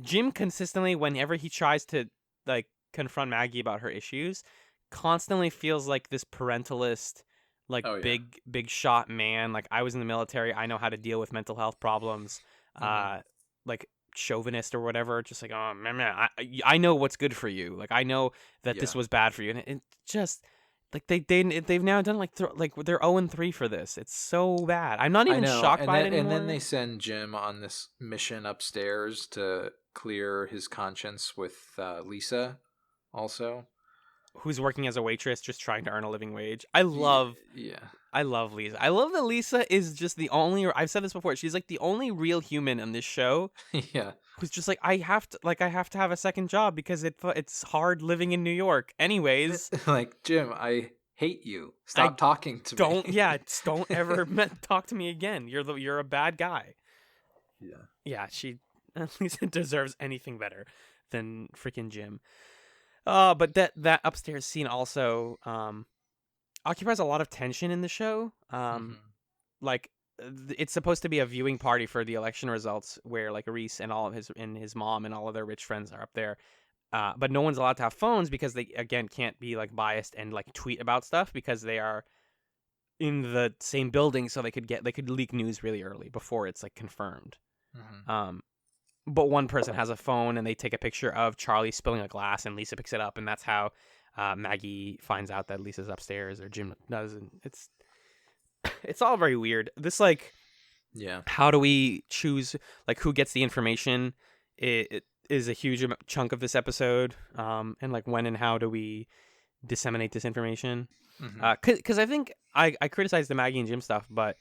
Jim consistently, whenever he tries to like confront Maggie about her issues, constantly feels like this parentalist, like, Oh, yeah. big shot man, like, I was in the military, I know how to deal with mental health problems, like chauvinist or whatever, just like, oh man, I know what's good for you, like I know that this Yeah. was bad for you, and it just like they've now done like they're 0-3 for this. It's so bad. I'm not I even know. shocked And by then, it anymore. and then they send Jim on this mission upstairs to clear his conscience with Lisa also. Who's working as a waitress, just trying to earn a living wage. I love Yeah. Lisa. I love that Lisa is just the only. I've said this before. She's like the only real human in this show Yeah. who's just like, I have to have a second job because it's hard living in New York. Anyways, Like, Jim, I hate you. Stop talking to me. Don't ever talk to me again. You're a bad guy. Yeah. Yeah, she Lisa deserves anything better than freaking Jim. But that upstairs scene also occupies a lot of tension in the show. Like it's supposed to be a viewing party for the election results, where like Reese and all of his mom and all of their rich friends are up there. But no one's allowed to have phones because they again can't be like biased and like tweet about stuff because they are in the same building, so they could leak news really early before it's like confirmed. But one person has a phone and they take a picture of Charlie spilling a glass and Lisa picks it up, and that's how Maggie finds out that Lisa's upstairs, or Jim does, and it's all very weird. This like, Yeah. how do we choose like who gets the information? It is a huge chunk of this episode, and like when and how do we disseminate this information? Because I think I criticize the Maggie and Jim stuff, but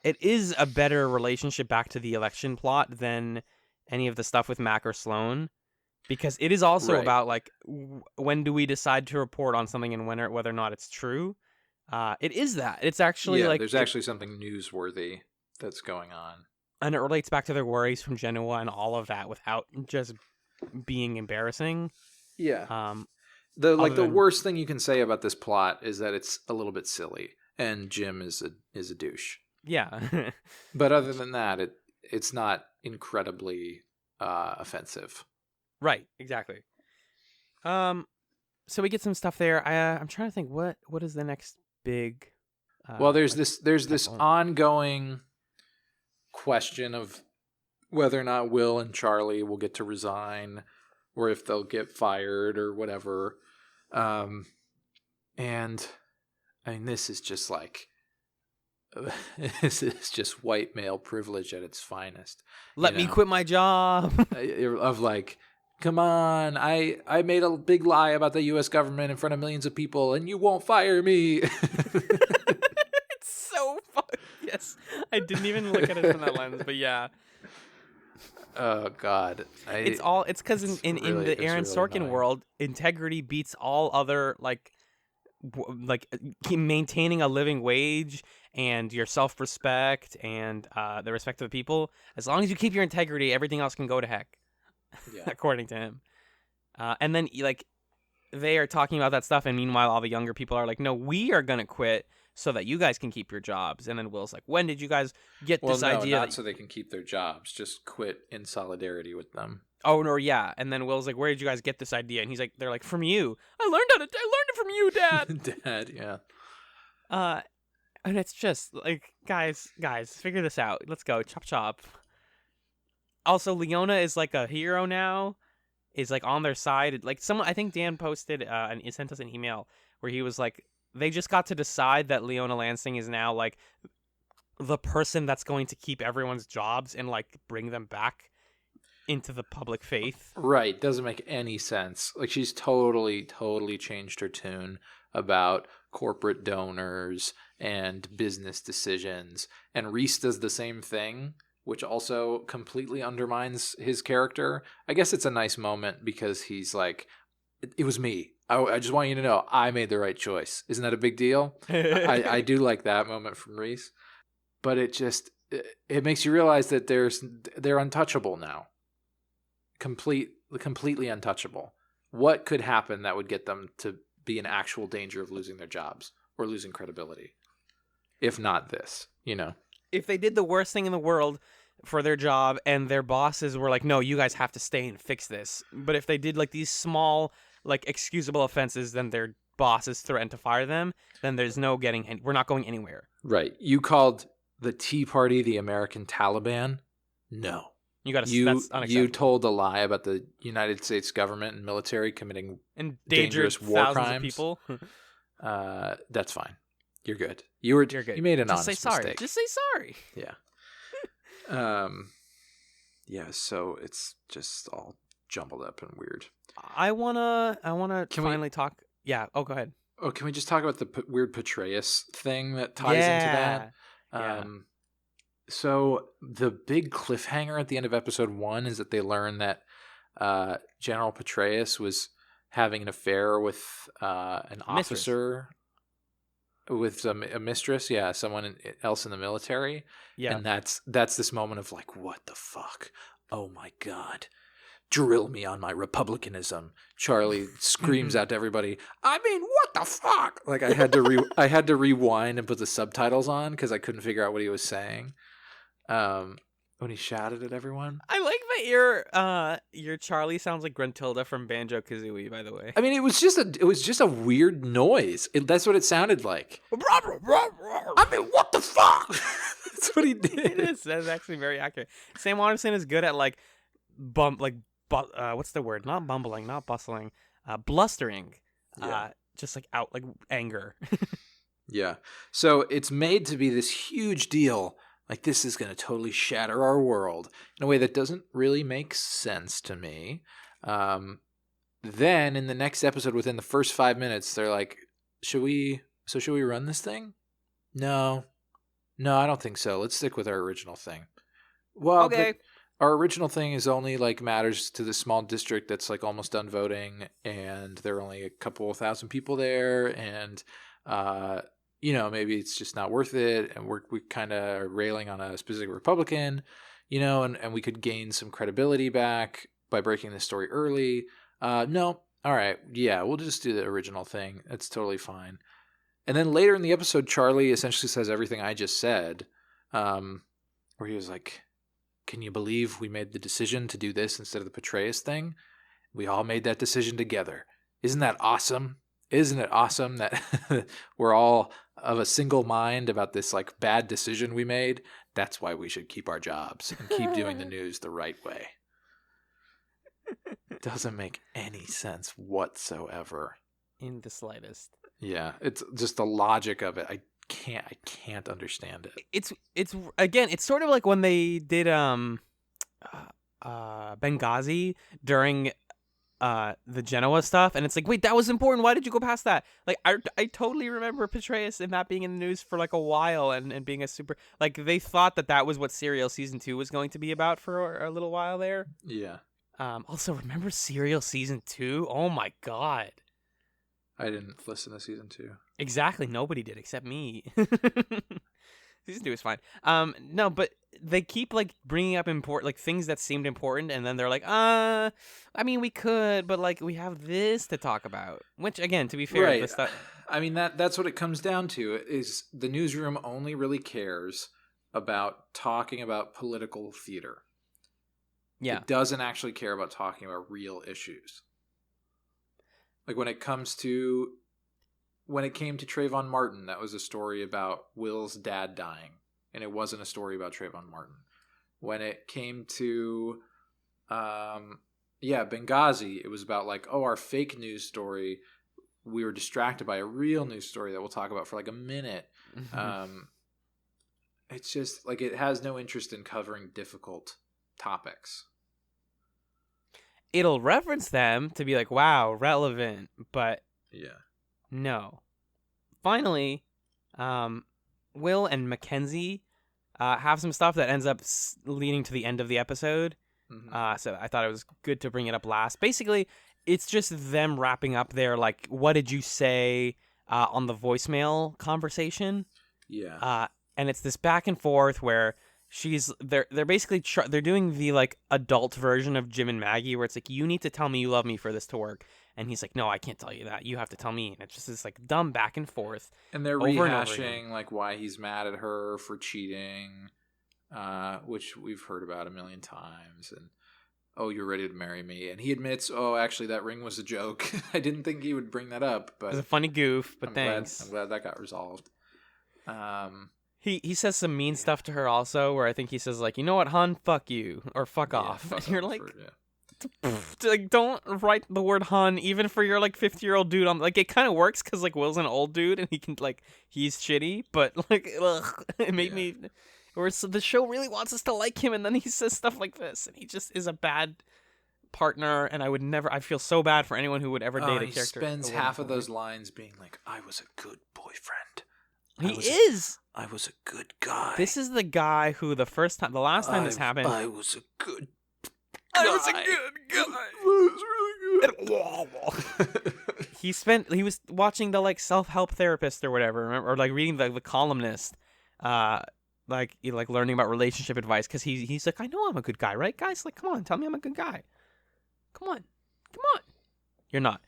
it is a better relationship back to the election plot than any of the stuff with Mac or Sloan, because it is also Right. about like when do we decide to report on something and whether or not it's true. It is that it's actually like there's actually something newsworthy that's going on, and it relates back to their worries from Genoa and all of that without just being embarrassing. Yeah. The than- worst thing you can say about this plot is that it's a little bit silly, and Jim is a douche. Yeah. But other than that, it's not incredibly offensive. Right. Exactly. So we get some stuff there. I'm trying to think what is the next big. Well, there's Like this tentpole? ongoing question of whether or not Will and Charlie will get to resign, or if they'll get fired or whatever. And I mean, this is just like this is just white male privilege at its finest. Let me quit my job. Of like, come on, I made a big lie about the U.S. government in front of millions of people, and you won't fire me. It's so fun. Yes, I didn't even look at it from that lens, but yeah, Oh God, it's because in the it's Aaron really Sorkin annoying. world, integrity beats all other keep maintaining a living wage and your self-respect and the respect of the people. As long as you keep your integrity, everything else can go to heck, Yeah. according to him. And then like they are talking about that stuff, and meanwhile, all the younger people are like, "No, we are gonna quit so that you guys can keep your jobs." And then Will's like, "When did you guys get Well, this no, idea?" not so they can keep their jobs. Just quit in solidarity with them. Oh no, yeah. And then Will's like, "Where did you guys get this idea?" And he's like, "They're like from you. I learned it from you, Dad." Dad, yeah. uh, and it's just like, guys, figure this out. Let's go, chop chop. Also, Leona is like a hero now. Is like on their side. Like someone, I think Dan posted and he sent us an email where he was like, they just got to decide that Leona Lansing is now like the person that's going to keep everyone's jobs and like bring them back into the public faith. Right. Doesn't make any sense. Like she's totally changed her tune about corporate donors and business decisions. And Reese does the same thing, which also completely undermines his character. I guess it's a nice moment because he's like, it was me. I just want you to know I made the right choice. Isn't that a big deal? I do like that moment from Reese. But it makes you realize that they're untouchable now. Completely untouchable. What could happen that would get them to be in actual danger of losing their jobs or losing credibility? If not this, If they did the worst thing in the world for their job and their bosses were like, "No, you guys have to stay and fix this." But if they did like these small, like excusable offenses, then their bosses threatened to fire them, then there's no we're not going anywhere. Right. You called the Tea Party the American Taliban? No. That's You unacceptable. told a lie about the United States government and military committing Endangered dangerous war thousands crimes. of people. That's fine. You're good. You're good. You made an Just say honest sorry. mistake. Just say sorry. Yeah. Yeah. So it's just all jumbled up and weird. I wanna finally talk. Yeah. Oh, go ahead. Oh, can we just talk about the weird Petraeus thing that ties into that? Yeah. So the big cliffhanger at the end of episode 1 is that they learn that General Petraeus was having an affair with an officer, with a mistress, someone else in the military. Yeah. And that's this moment of like, what the fuck? Oh my God. Drill me on my republicanism. Charlie screams out to everybody, I mean, what the fuck? Like I had to rewind and put the subtitles on because I couldn't figure out what he was saying. When he shouted at everyone. I like that your Charlie sounds like Gruntilda from Banjo-Kazooie, by the way. I mean, it was just a weird noise. That's what it sounded like. I mean, what the fuck? That's what he did. It is. That's actually very accurate. Sam Waterston is good at what's the word? Not bumbling, not bustling, blustering. Yeah. Just like out like anger. Yeah. So it's made to be this huge deal. Like this is going to totally shatter our world in a way that doesn't really make sense to me. Then in the next episode, within the first 5 minutes, they're like, should we run this thing? No, I don't think so. Let's stick with our original thing. Well, okay. Our original thing is only like matters to this small district that's like almost done voting, and there are only a couple of thousand people there, and maybe it's just not worth it, and we kind of railing on a specific Republican, and we could gain some credibility back by breaking this story early. No, all right, yeah, we'll just do the original thing. That's totally fine. And then later in the episode, Charlie essentially says everything I just said, where he was like, "Can you believe we made the decision to do this instead of the Petraeus thing? We all made that decision together. Isn't that awesome? Isn't it awesome that we're all of a single mind about this like bad decision we made? That's why we should keep our jobs and keep doing the news the right way." It doesn't make any sense whatsoever. In the slightest. Yeah, it's just the logic of it. I can't understand it. It's again, it's sort of like when they did Benghazi during the Genoa stuff, and it's like, wait, that was important. Why did you go past that? Like, I totally remember Petraeus and that being in the news for like a while, and being a super, like, they thought that was what Serial season 2 was going to be about for a little while there. Yeah. Also, remember Serial season 2? Oh my god. I didn't listen to season 2. Exactly, nobody did except me. Season 2 is fine. No, but they keep like bringing up like things that seemed important, and then they're like, I mean, we could, but like we have this to talk about. Which, again, to be fair, right. the stuff. I mean, that's what it comes down to. Is the newsroom only really cares about talking about political theater? Yeah, it doesn't actually care about talking about real issues. Like when it came to Trayvon Martin, that was a story about Will's dad dying, and it wasn't a story about Trayvon Martin. When it came to, Benghazi, it was about like, our fake news story. We were distracted by a real news story that we'll talk about for like a minute. It's just like it has no interest in covering difficult topics. It'll reference them to be like, wow, relevant, but no. Finally, Will and Mackenzie have some stuff that ends up leading to the end of the episode. Mm-hmm. So I thought it was good to bring it up last. Basically, it's just them wrapping up their, like, what did you say on the voicemail conversation? Yeah. And it's this back and forth where they're basically they're doing the like adult version of Jim and Maggie, where it's like, you need to tell me you love me for this to work, and he's like, no, I can't tell you that, you have to tell me. And it's just this like dumb back and forth, and they're rehashing like why he's mad at her for cheating, which we've heard about a million times. And you're ready to marry me, and he admits, actually that ring was a joke. I didn't think he would bring that up, but it was a funny goof, but thanks. I'm glad that got resolved. He says some mean stuff to her also, where I think he says like, you know what, hon, fuck you, or fuck off. And you're like, like, don't write the word hun even for your like 50-year-old dude. Like, it kind of works because like Will's an old dude and he can like, he's shitty, but like, ugh, it made me. Or the show really wants us to like him, and then he says stuff like this, and he just is a bad partner. And I feel so bad for anyone who would ever date a character. He spends half of those lines being like, I was a good boyfriend. I was a good guy. This is the guy who the last time this happened. I was a good guy. I was a good guy. He was watching the like self-help therapist or whatever, remember? Or like reading the columnist, like learning about relationship advice, because he's like, I know I'm a good guy, right, guys? Like, come on, tell me I'm a good guy. Come on. You're not.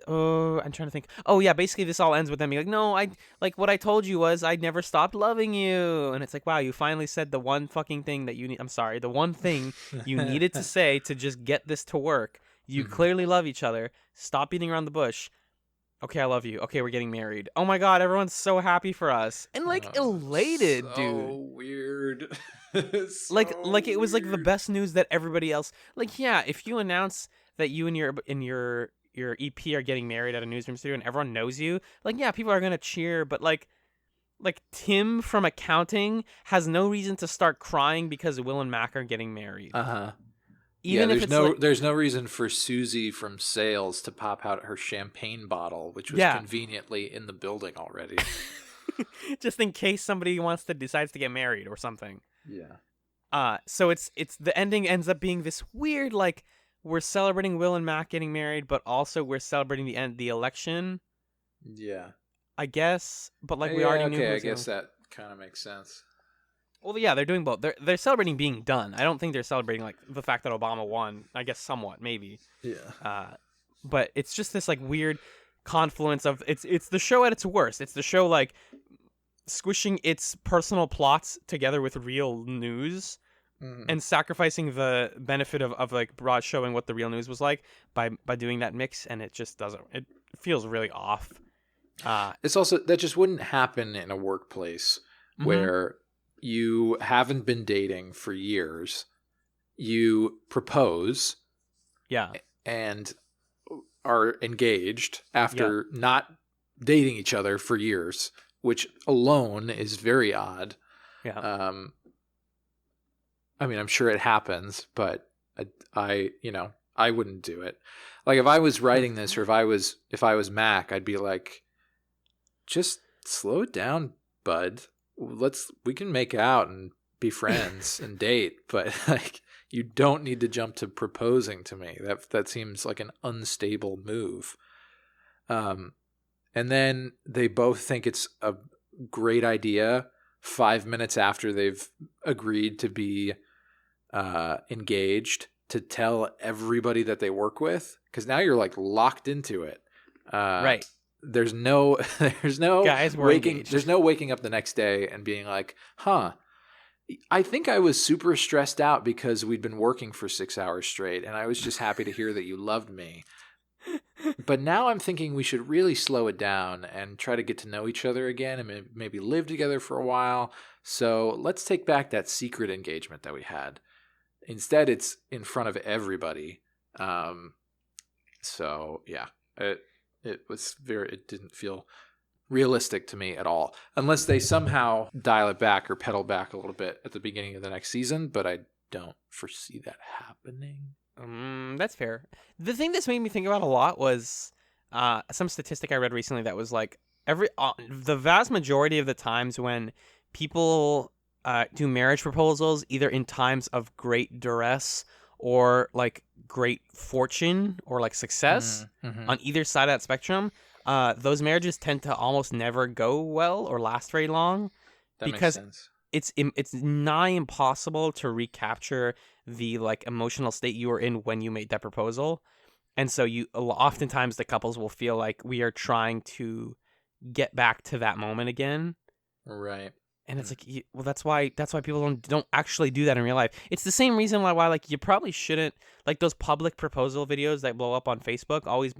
I'm trying to think. Oh yeah, basically this all ends with them being like, no, what I told you was I'd never stopped loving you. And it's like, wow, you finally said the one fucking thing that you need. I'm sorry, the one thing you needed to say to just get this to work. You clearly love each other. Stop beating around the bush. Okay, I love you. Okay, we're getting married. Oh my god, everyone's so happy for us. And like elated, so dude. Weird. Like it was like the best news that everybody else. Like, yeah, if you announce that you and your EP are getting married at a newsroom studio and everyone knows you, like, yeah, people are gonna cheer, but like Tim from accounting has no reason to start crying because Will and Mac are getting married. Even if there's no reason for Susie from sales to pop out her champagne bottle, which was conveniently in the building already. Just in case somebody decides to get married or something. Yeah. So it's the ending ends up being this weird, like, we're celebrating Will and Mac getting married, but also we're celebrating the election. Yeah. I guess, but like we already knew. Okay, I guess that kind of makes sense. Well, yeah, they're doing both. They're celebrating being done. I don't think they're celebrating like the fact that Obama won. I guess somewhat, maybe. Yeah. But it's just this like weird confluence of it's the show at its worst. It's the show like squishing its personal plots together with real news Mhm. and sacrificing the benefit of like broad showing what the real news was like by doing that mix, and it just doesn't. It feels really off. It's also that just wouldn't happen in a workplace Mhm. where you haven't been dating for years. You propose Yeah. and are engaged Yeah. after not dating each other for years, which alone is very odd. Yeah. Um, I mean, I'm sure it happens, but I wouldn't do it. Like if I was writing this, or if I was Mac, I'd be like, just slow it down, bud. We can make out and be friends and date, but like you don't need to jump to proposing to me. That seems like an unstable move. Um, and then they both think it's a great idea 5 minutes after they've agreed to be engaged to tell everybody that they work with, because now you're like locked into it. Uh, Right. there's no there's no Guys, we're waking engaged. there's no waking up the next day and being like, huh, I think I was super stressed out because we'd been working for 6 hours straight, and I was just happy to hear that you loved me. But now I'm thinking we should really slow it down and try to get to know each other again and maybe live together for a while. So let's take back that secret engagement that we had. Instead, it's in front of everybody. So yeah, it didn't feel realistic to me at all, unless they somehow dial it back or pedal back a little bit at the beginning of the next season. But I don't foresee that happening. That's fair. The thing this made me think about a lot was some statistic I read recently that was like the vast majority of the times when people do marriage proposals, either in times of great duress or like great fortune or like success Mm-hmm. on either side of that spectrum, those marriages tend to almost never go well or last very long That makes because sense. it's nigh impossible to recapture the like emotional state you were in when you made that proposal. And so oftentimes the couples will feel like we are trying to get back to that moment again. Right. And it's like, well, that's why people don't actually do that in real life. It's the same reason why like you probably shouldn't, like those public proposal videos that blow up on Facebook always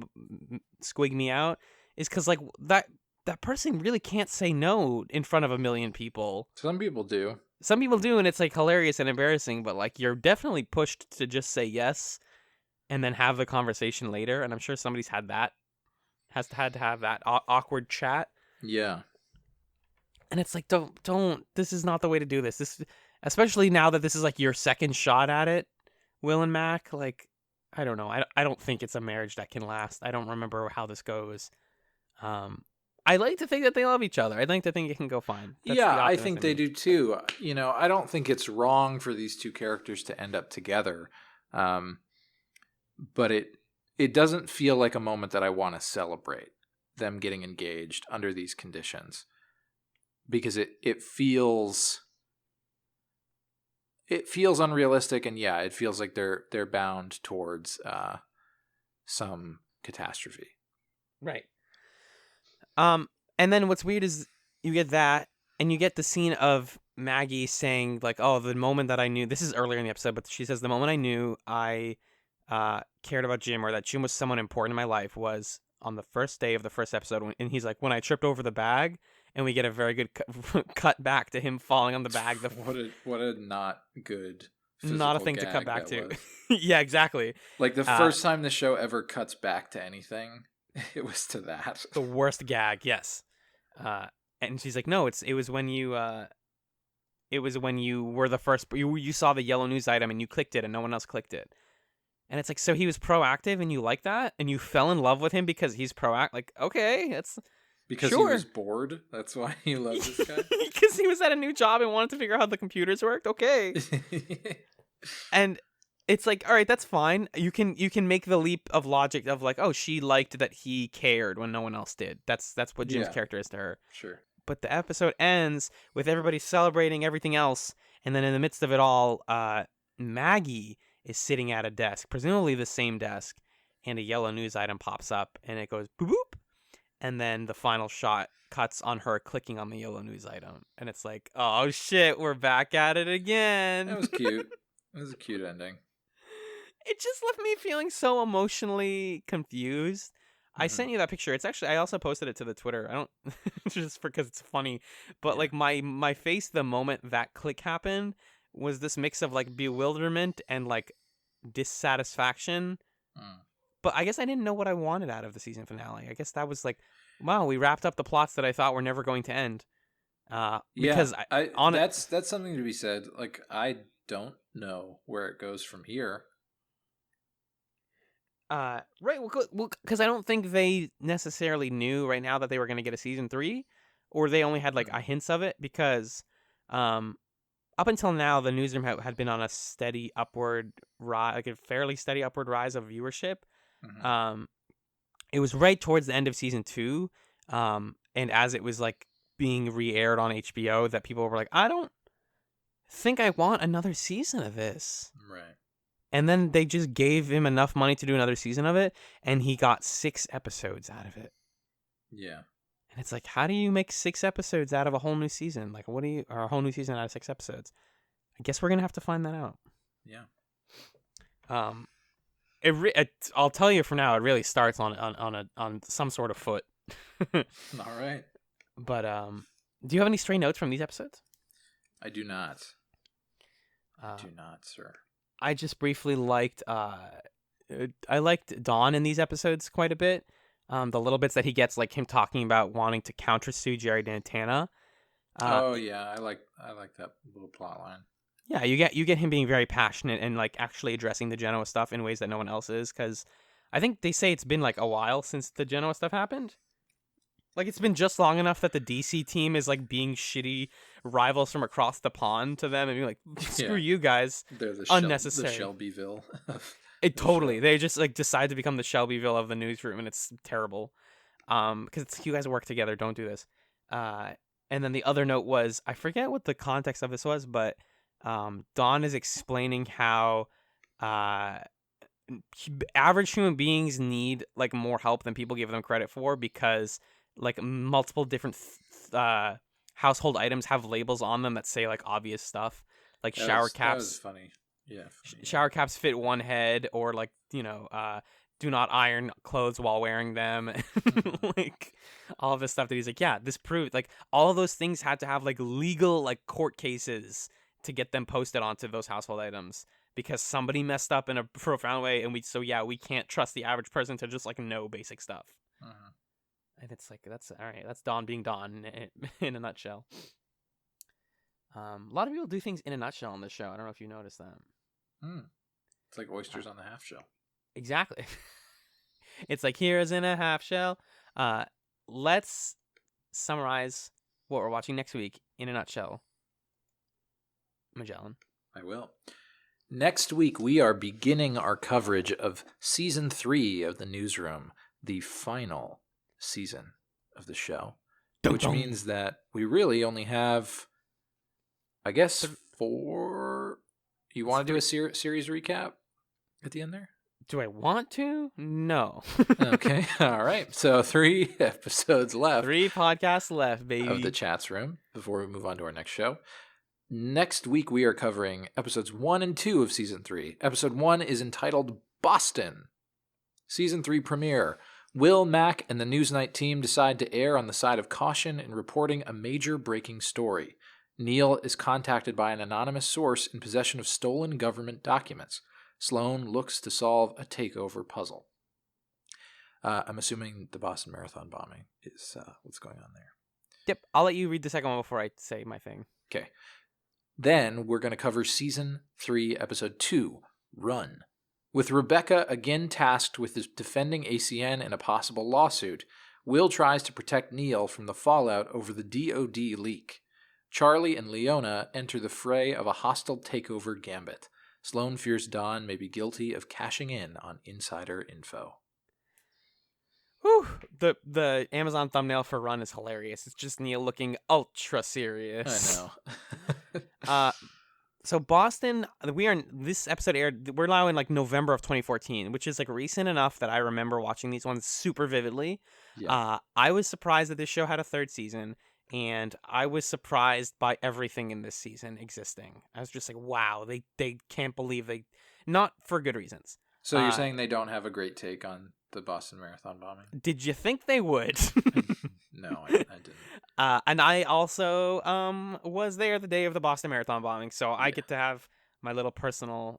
squig me out, is because like that person really can't say no in front of a million people. Some people do. Some people do, and it's like hilarious and embarrassing, but like you're definitely pushed to just say yes and then have the conversation later. And I'm sure somebody's had had to have that awkward chat. Yeah. And it's like, don't. This is not the way to do this. This, especially now that this is like your second shot at it, Will and Mac. Like, I don't know. I don't think it's a marriage that can last. I don't remember how this goes. I like to think that they love each other. I like to think it can go fine. That's the Yeah, I optimist think in they me. do too. I don't think it's wrong for these two characters to end up together. But it doesn't feel like a moment that I want to celebrate them getting engaged under these conditions, because it feels unrealistic, and yeah, it feels like they're bound towards some catastrophe. Right. And then what's weird is you get that, and you get the scene of Maggie saying like, "Oh, the moment that I knew." This is earlier in the episode, but she says, "The moment I knew I cared about Jim, or that Jim was someone important in my life, was on the first day of the first episode." And he's like, "When I tripped over the bag," and we get a very good cut back to him falling on the bag. What a not good Not a physical thing to cut gag back that to. was. Yeah, exactly. Like the first time the show ever cuts back to anything, it was to that. The worst gag, yes. And she's like, "No, it was when you were the first, you saw the yellow news item and you clicked it and no one else clicked it." And it's like, so he was proactive and you like that and you fell in love with him because he's proactive. Like, okay, that's Because sure. he was bored. That's why he loved this guy. Because he was at a new job and wanted to figure out how the computers worked. Okay. And it's like, all right, that's fine. You can make the leap of logic of like, oh, she liked that he cared when no one else did. That's what Jim's Yeah. character is to her. Sure. But the episode ends with everybody celebrating everything else, and then in the midst of it all, Maggie is sitting at a desk, presumably the same desk, and a yellow news item pops up, and it goes boop boop, and then the final shot cuts on her clicking on the yellow news item, and it's like, oh shit, we're back at it again. That was cute. That was a cute ending. It just left me feeling so emotionally confused. I Mhm. sent you that picture. It's actually, I also posted it to the Twitter. I don't just because it's funny, but Yeah. like my face the moment that click happened was this mix of like bewilderment and like dissatisfaction. Mm. But I guess I didn't know what I wanted out of the season finale. I guess that was like, wow, we wrapped up the plots that I thought were never going to end. Yeah, Because I on it, that's something to be said. Like, I don't know where it goes from here. right, well, because I don't think they necessarily knew right now that they were going to get a season 3, or they only had like a Mm. hints of it. Because, up until now, the newsroom had been on a steady upward rise, like a fairly steady upward rise of viewership. Mhm. Um, it was right towards the end of season 2, and as it was like being re-aired on HBO, that people were like, I don't think I want another season of this. Right. And then they just gave him enough money to do another season of it, and he got 6 episodes out of it. Yeah. And it's like, how do you make 6 episodes out of a whole new season? Like, or a whole new season out of 6 episodes? I guess we're gonna have to find that out. Yeah. Um, I'll tell you for now, it really starts on some sort of foot. All right. But do you have any stray notes from these episodes? I do not. Uh, Do not, sir. I just briefly liked I liked Dawn in these episodes quite a bit. The little bits that he gets, like him talking about wanting to countersue Jerry Dantana. Oh yeah, I like that little plot line. Yeah, you get him being very passionate and like actually addressing the Genoa stuff in ways that no one else is. Because I think they say it's been like a while since the Genoa stuff happened. Like it's been just long enough that the DC team is like being shitty rivals from across the pond to them and being like, screw Yeah. you guys. They're the Unnecessary. Shelbyville. It the totally. show. They just like decide to become the Shelbyville of the newsroom, and it's terrible. Because it's you guys work together. Don't do this. And then the other note was I forget what the context of this was, but Dawn is explaining how average human beings need like more help than people give them credit for because like multiple different household items have labels on them that say like obvious stuff, like shower That was caps. funny. Yeah. Funny. Shower caps fit one head, or like do not iron clothes while wearing them. Mhm. Like all of this stuff that he's like, yeah, this proved like all of those things had to have like legal like court cases to get them posted onto those household items because somebody messed up in a profound way, and we can't trust the average person to just like know basic stuff. Mhm. And it's like that's all right. That's Dawn being Dawn in a nutshell. A lot of people do things in a nutshell on this show. I don't know if you noticed that. It's like oysters on the half shell. Exactly. It's like here's in a half shell. Let's summarize what we're watching next week in a nutshell. Magellan. I will. Next week, we are beginning our coverage of season 3 of the Newsroom, the final season of the show, which means that we really only have, I guess, 4. You want to do a series recap at the end there? Do I want to? No. Okay. All right. So 3 episodes left. 3 podcasts left, baby. Of the ChatzRoom before we move on to our next show. Next week, we are covering episodes 1 and 2 of season 3. Episode 1 is entitled Boston. Season 3 premiere. Will, Mac, and the Newsnight team decide to err on the side of caution in reporting a major breaking story. Neil is contacted by an anonymous source in possession of stolen government documents. Sloan looks to solve a takeover puzzle. I'm assuming the Boston Marathon bombing is what's going on there. Yep. I'll let you read the second one before I say my thing. Okay. Then we're going to cover Season 3, Episode 2, Run. With Rebecca again tasked with defending ACN in a possible lawsuit, Will tries to protect Neil from the fallout over the DoD leak. Charlie and Leona enter the fray of a hostile takeover gambit. Sloan fears Dawn may be guilty of cashing in on insider info. Whew. The Amazon thumbnail for Run is hilarious. It's just Neil looking ultra serious. I know. So Boston, this episode aired. We're now in like November of 2014, which is like recent enough that I remember watching these ones super vividly. Yeah. I was surprised that this show had a third season, and I was surprised by everything in this season existing. I was just like, wow, they can't believe they, not for good reasons. So you're saying they don't have a great take on the Boston Marathon bombing? Did you think they would? No, I didn't. And I also was there the day of the Boston Marathon bombing, so I get to have my little personal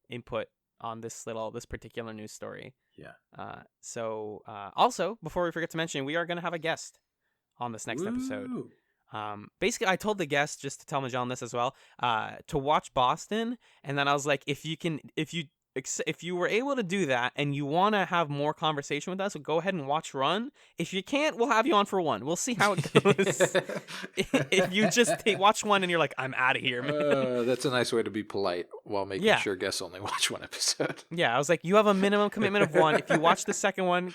input on this particular news story. Yeah. So also, before we forget to mention, we are going to have a guest on this next episode. Basically, I told the guest, just to tell Majan this as well, to watch Boston, and then I was like, if you were able to do that and you want to have more conversation with us, go ahead and watch Run. If you can't, we'll have you on for one. We'll see how it goes. If you just watch one and you're like, I'm out of here, man. That's a nice way to be polite while making sure guests only watch one episode. Yeah, I was like, you have a minimum commitment of one. If you watch the second one,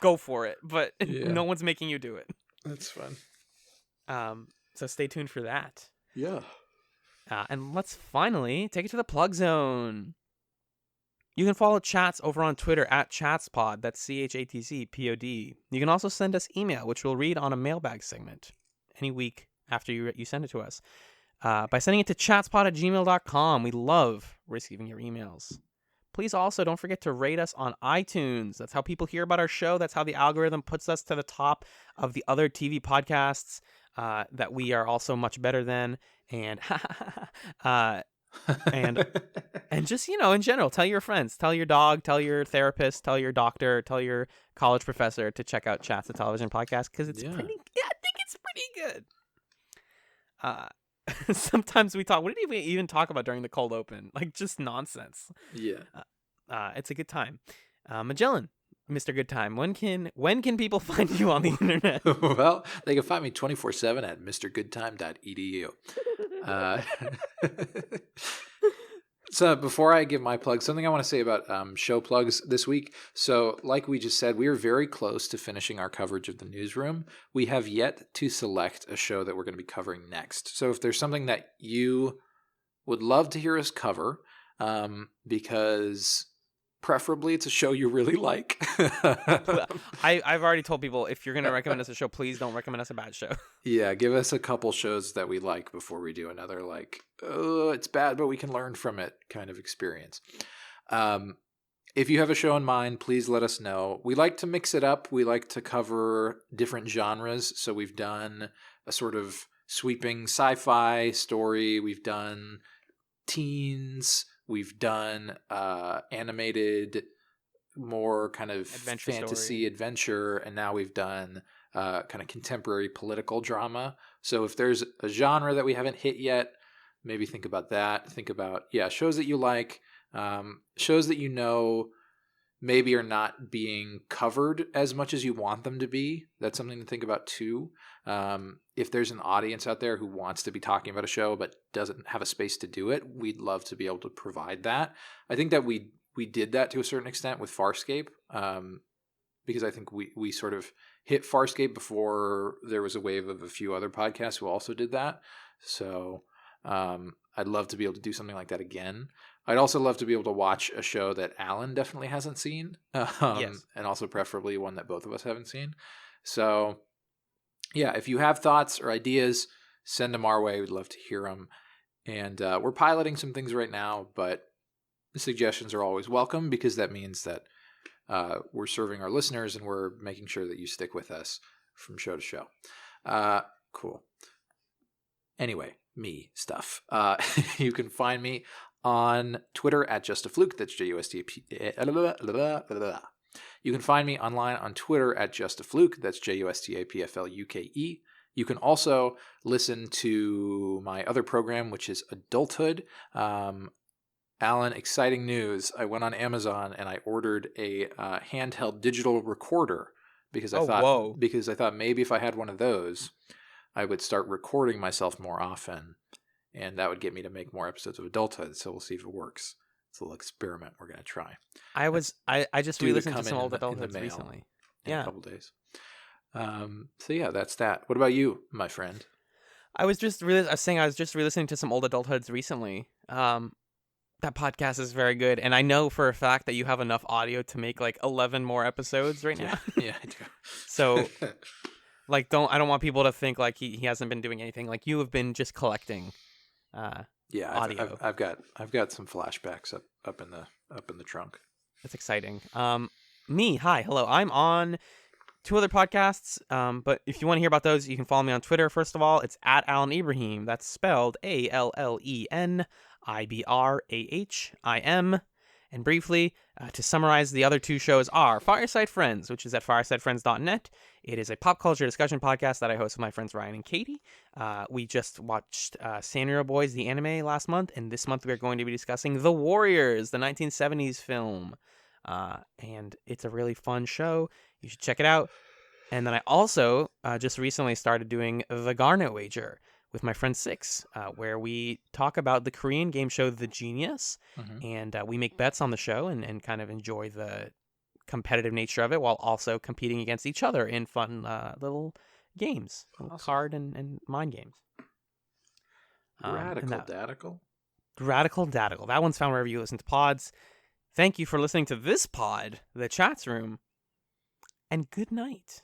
go for it. But no one's making you do it. That's fun. So stay tuned for that. Yeah. And let's finally take it to the plug zone. You can follow Chats over on Twitter at ChatzPod. That's ChatZPod. You can also send us email, which we'll read on a mailbag segment any week after you send it to us. By sending it to chatspod@gmail.com. We love receiving your emails. Please also don't forget to rate us on iTunes. That's how people hear about our show. That's how the algorithm puts us to the top of the other TV podcasts that we are also much better than. And and just, in general, tell your friends, tell your dog, tell your therapist, tell your doctor, tell your college professor to check out Chats, the television podcast, because it's I think it's pretty good. Sometimes we talk. What did we even talk about during the cold open? Like just nonsense. Yeah. It's a good time. Magellan, Mr. Good Time. When can people find you on the internet? Well, they can find me 24/7 at mrgoodtime.edu. So before I give my plug, something I want to say about show plugs this week. So like we just said, we are very close to finishing our coverage of the Newsroom. We have yet to select a show that we're going to be covering next. So if there's something that you would love to hear us cover, because preferably it's a show you really like. I've already told people, if you're going to recommend us a show, please don't recommend us a bad show. Yeah, give us a couple shows that we like before we do another, like, oh, it's bad, but we can learn from it kind of experience. If you have a show in mind, please let us know. We like to mix it up. We like to cover different genres. So we've done a sort of sweeping sci-fi story. We've done teens. We've done animated, more kind of Adventure fantasy story. adventure, and now we've done kind of contemporary political drama. So if there's a genre that we haven't hit yet, maybe think about that. Think about, shows that you like, shows that maybe are not being covered as much as you want them to be. That's something to think about too. If there's an audience out there who wants to be talking about a show but doesn't have a space to do it, we'd love to be able to provide that. I think that we did that to a certain extent with Farscape, because I think we sort of hit Farscape before there was a wave of a few other podcasts who also did that. So I'd love to be able to do something like that again. I'd also love to be able to watch a show that Alan definitely hasn't seen, Yes. and also preferably one that both of us haven't seen. So, if you have thoughts or ideas, send them our way. We'd love to hear them. And we're piloting some things right now, but the suggestions are always welcome, because that means that we're serving our listeners and we're making sure that you stick with us from show to show. Cool. Anyway, me stuff. You can find me on Twitter at JustAFluke. That's JUSTAP. You can find me online on Twitter at JustAFluke. That's JUSTAPFLUKE. You can also listen to my other program, which is Adulthood. Alan, exciting news. I went on Amazon and I ordered a handheld digital recorder because I thought maybe if I had one of those, I would start recording myself more often, and that would get me to make more episodes of Adulthood. So we'll see if it works. It's a little experiment we're going to try. I just re-listened to some old Adulthoods recently. In a couple days. That's that. What about you, my friend? I was saying I was just re-listening to some old adulthoods recently. That podcast is very good, and I know for a fact that you have enough audio to make like 11 more episodes right Yeah, now. yeah, I So do. like, I don't want people to think like he hasn't been doing anything. Like, you have been just collecting Yeah, audio. I've got some flashbacks up in the trunk. That's exciting. Hi, hello. I'm on two other podcasts. But if you want to hear about those, you can follow me on Twitter. First of all, it's at Alan Ibrahim. That's spelled ALLENIBRAHIM. And briefly, to summarize, the other two shows are Fireside Friends, which is at firesidefriends.net. It is a pop culture discussion podcast that I host with my friends Ryan and Katie. We just watched Sanrio Boys, the anime, last month, and this month we are going to be discussing The Warriors, the 1970s film. And it's a really fun show. You should check it out. And then I also just recently started doing The Garnet Wager with my friend Six, where we talk about the Korean game show The Genius, and we make bets on the show and kind of enjoy the competitive nature of it while also competing against each other in fun little games, little card and mind games. Radical Dadical. That one's found wherever you listen to pods. Thank you for listening to this pod, the Chats Room, and good night.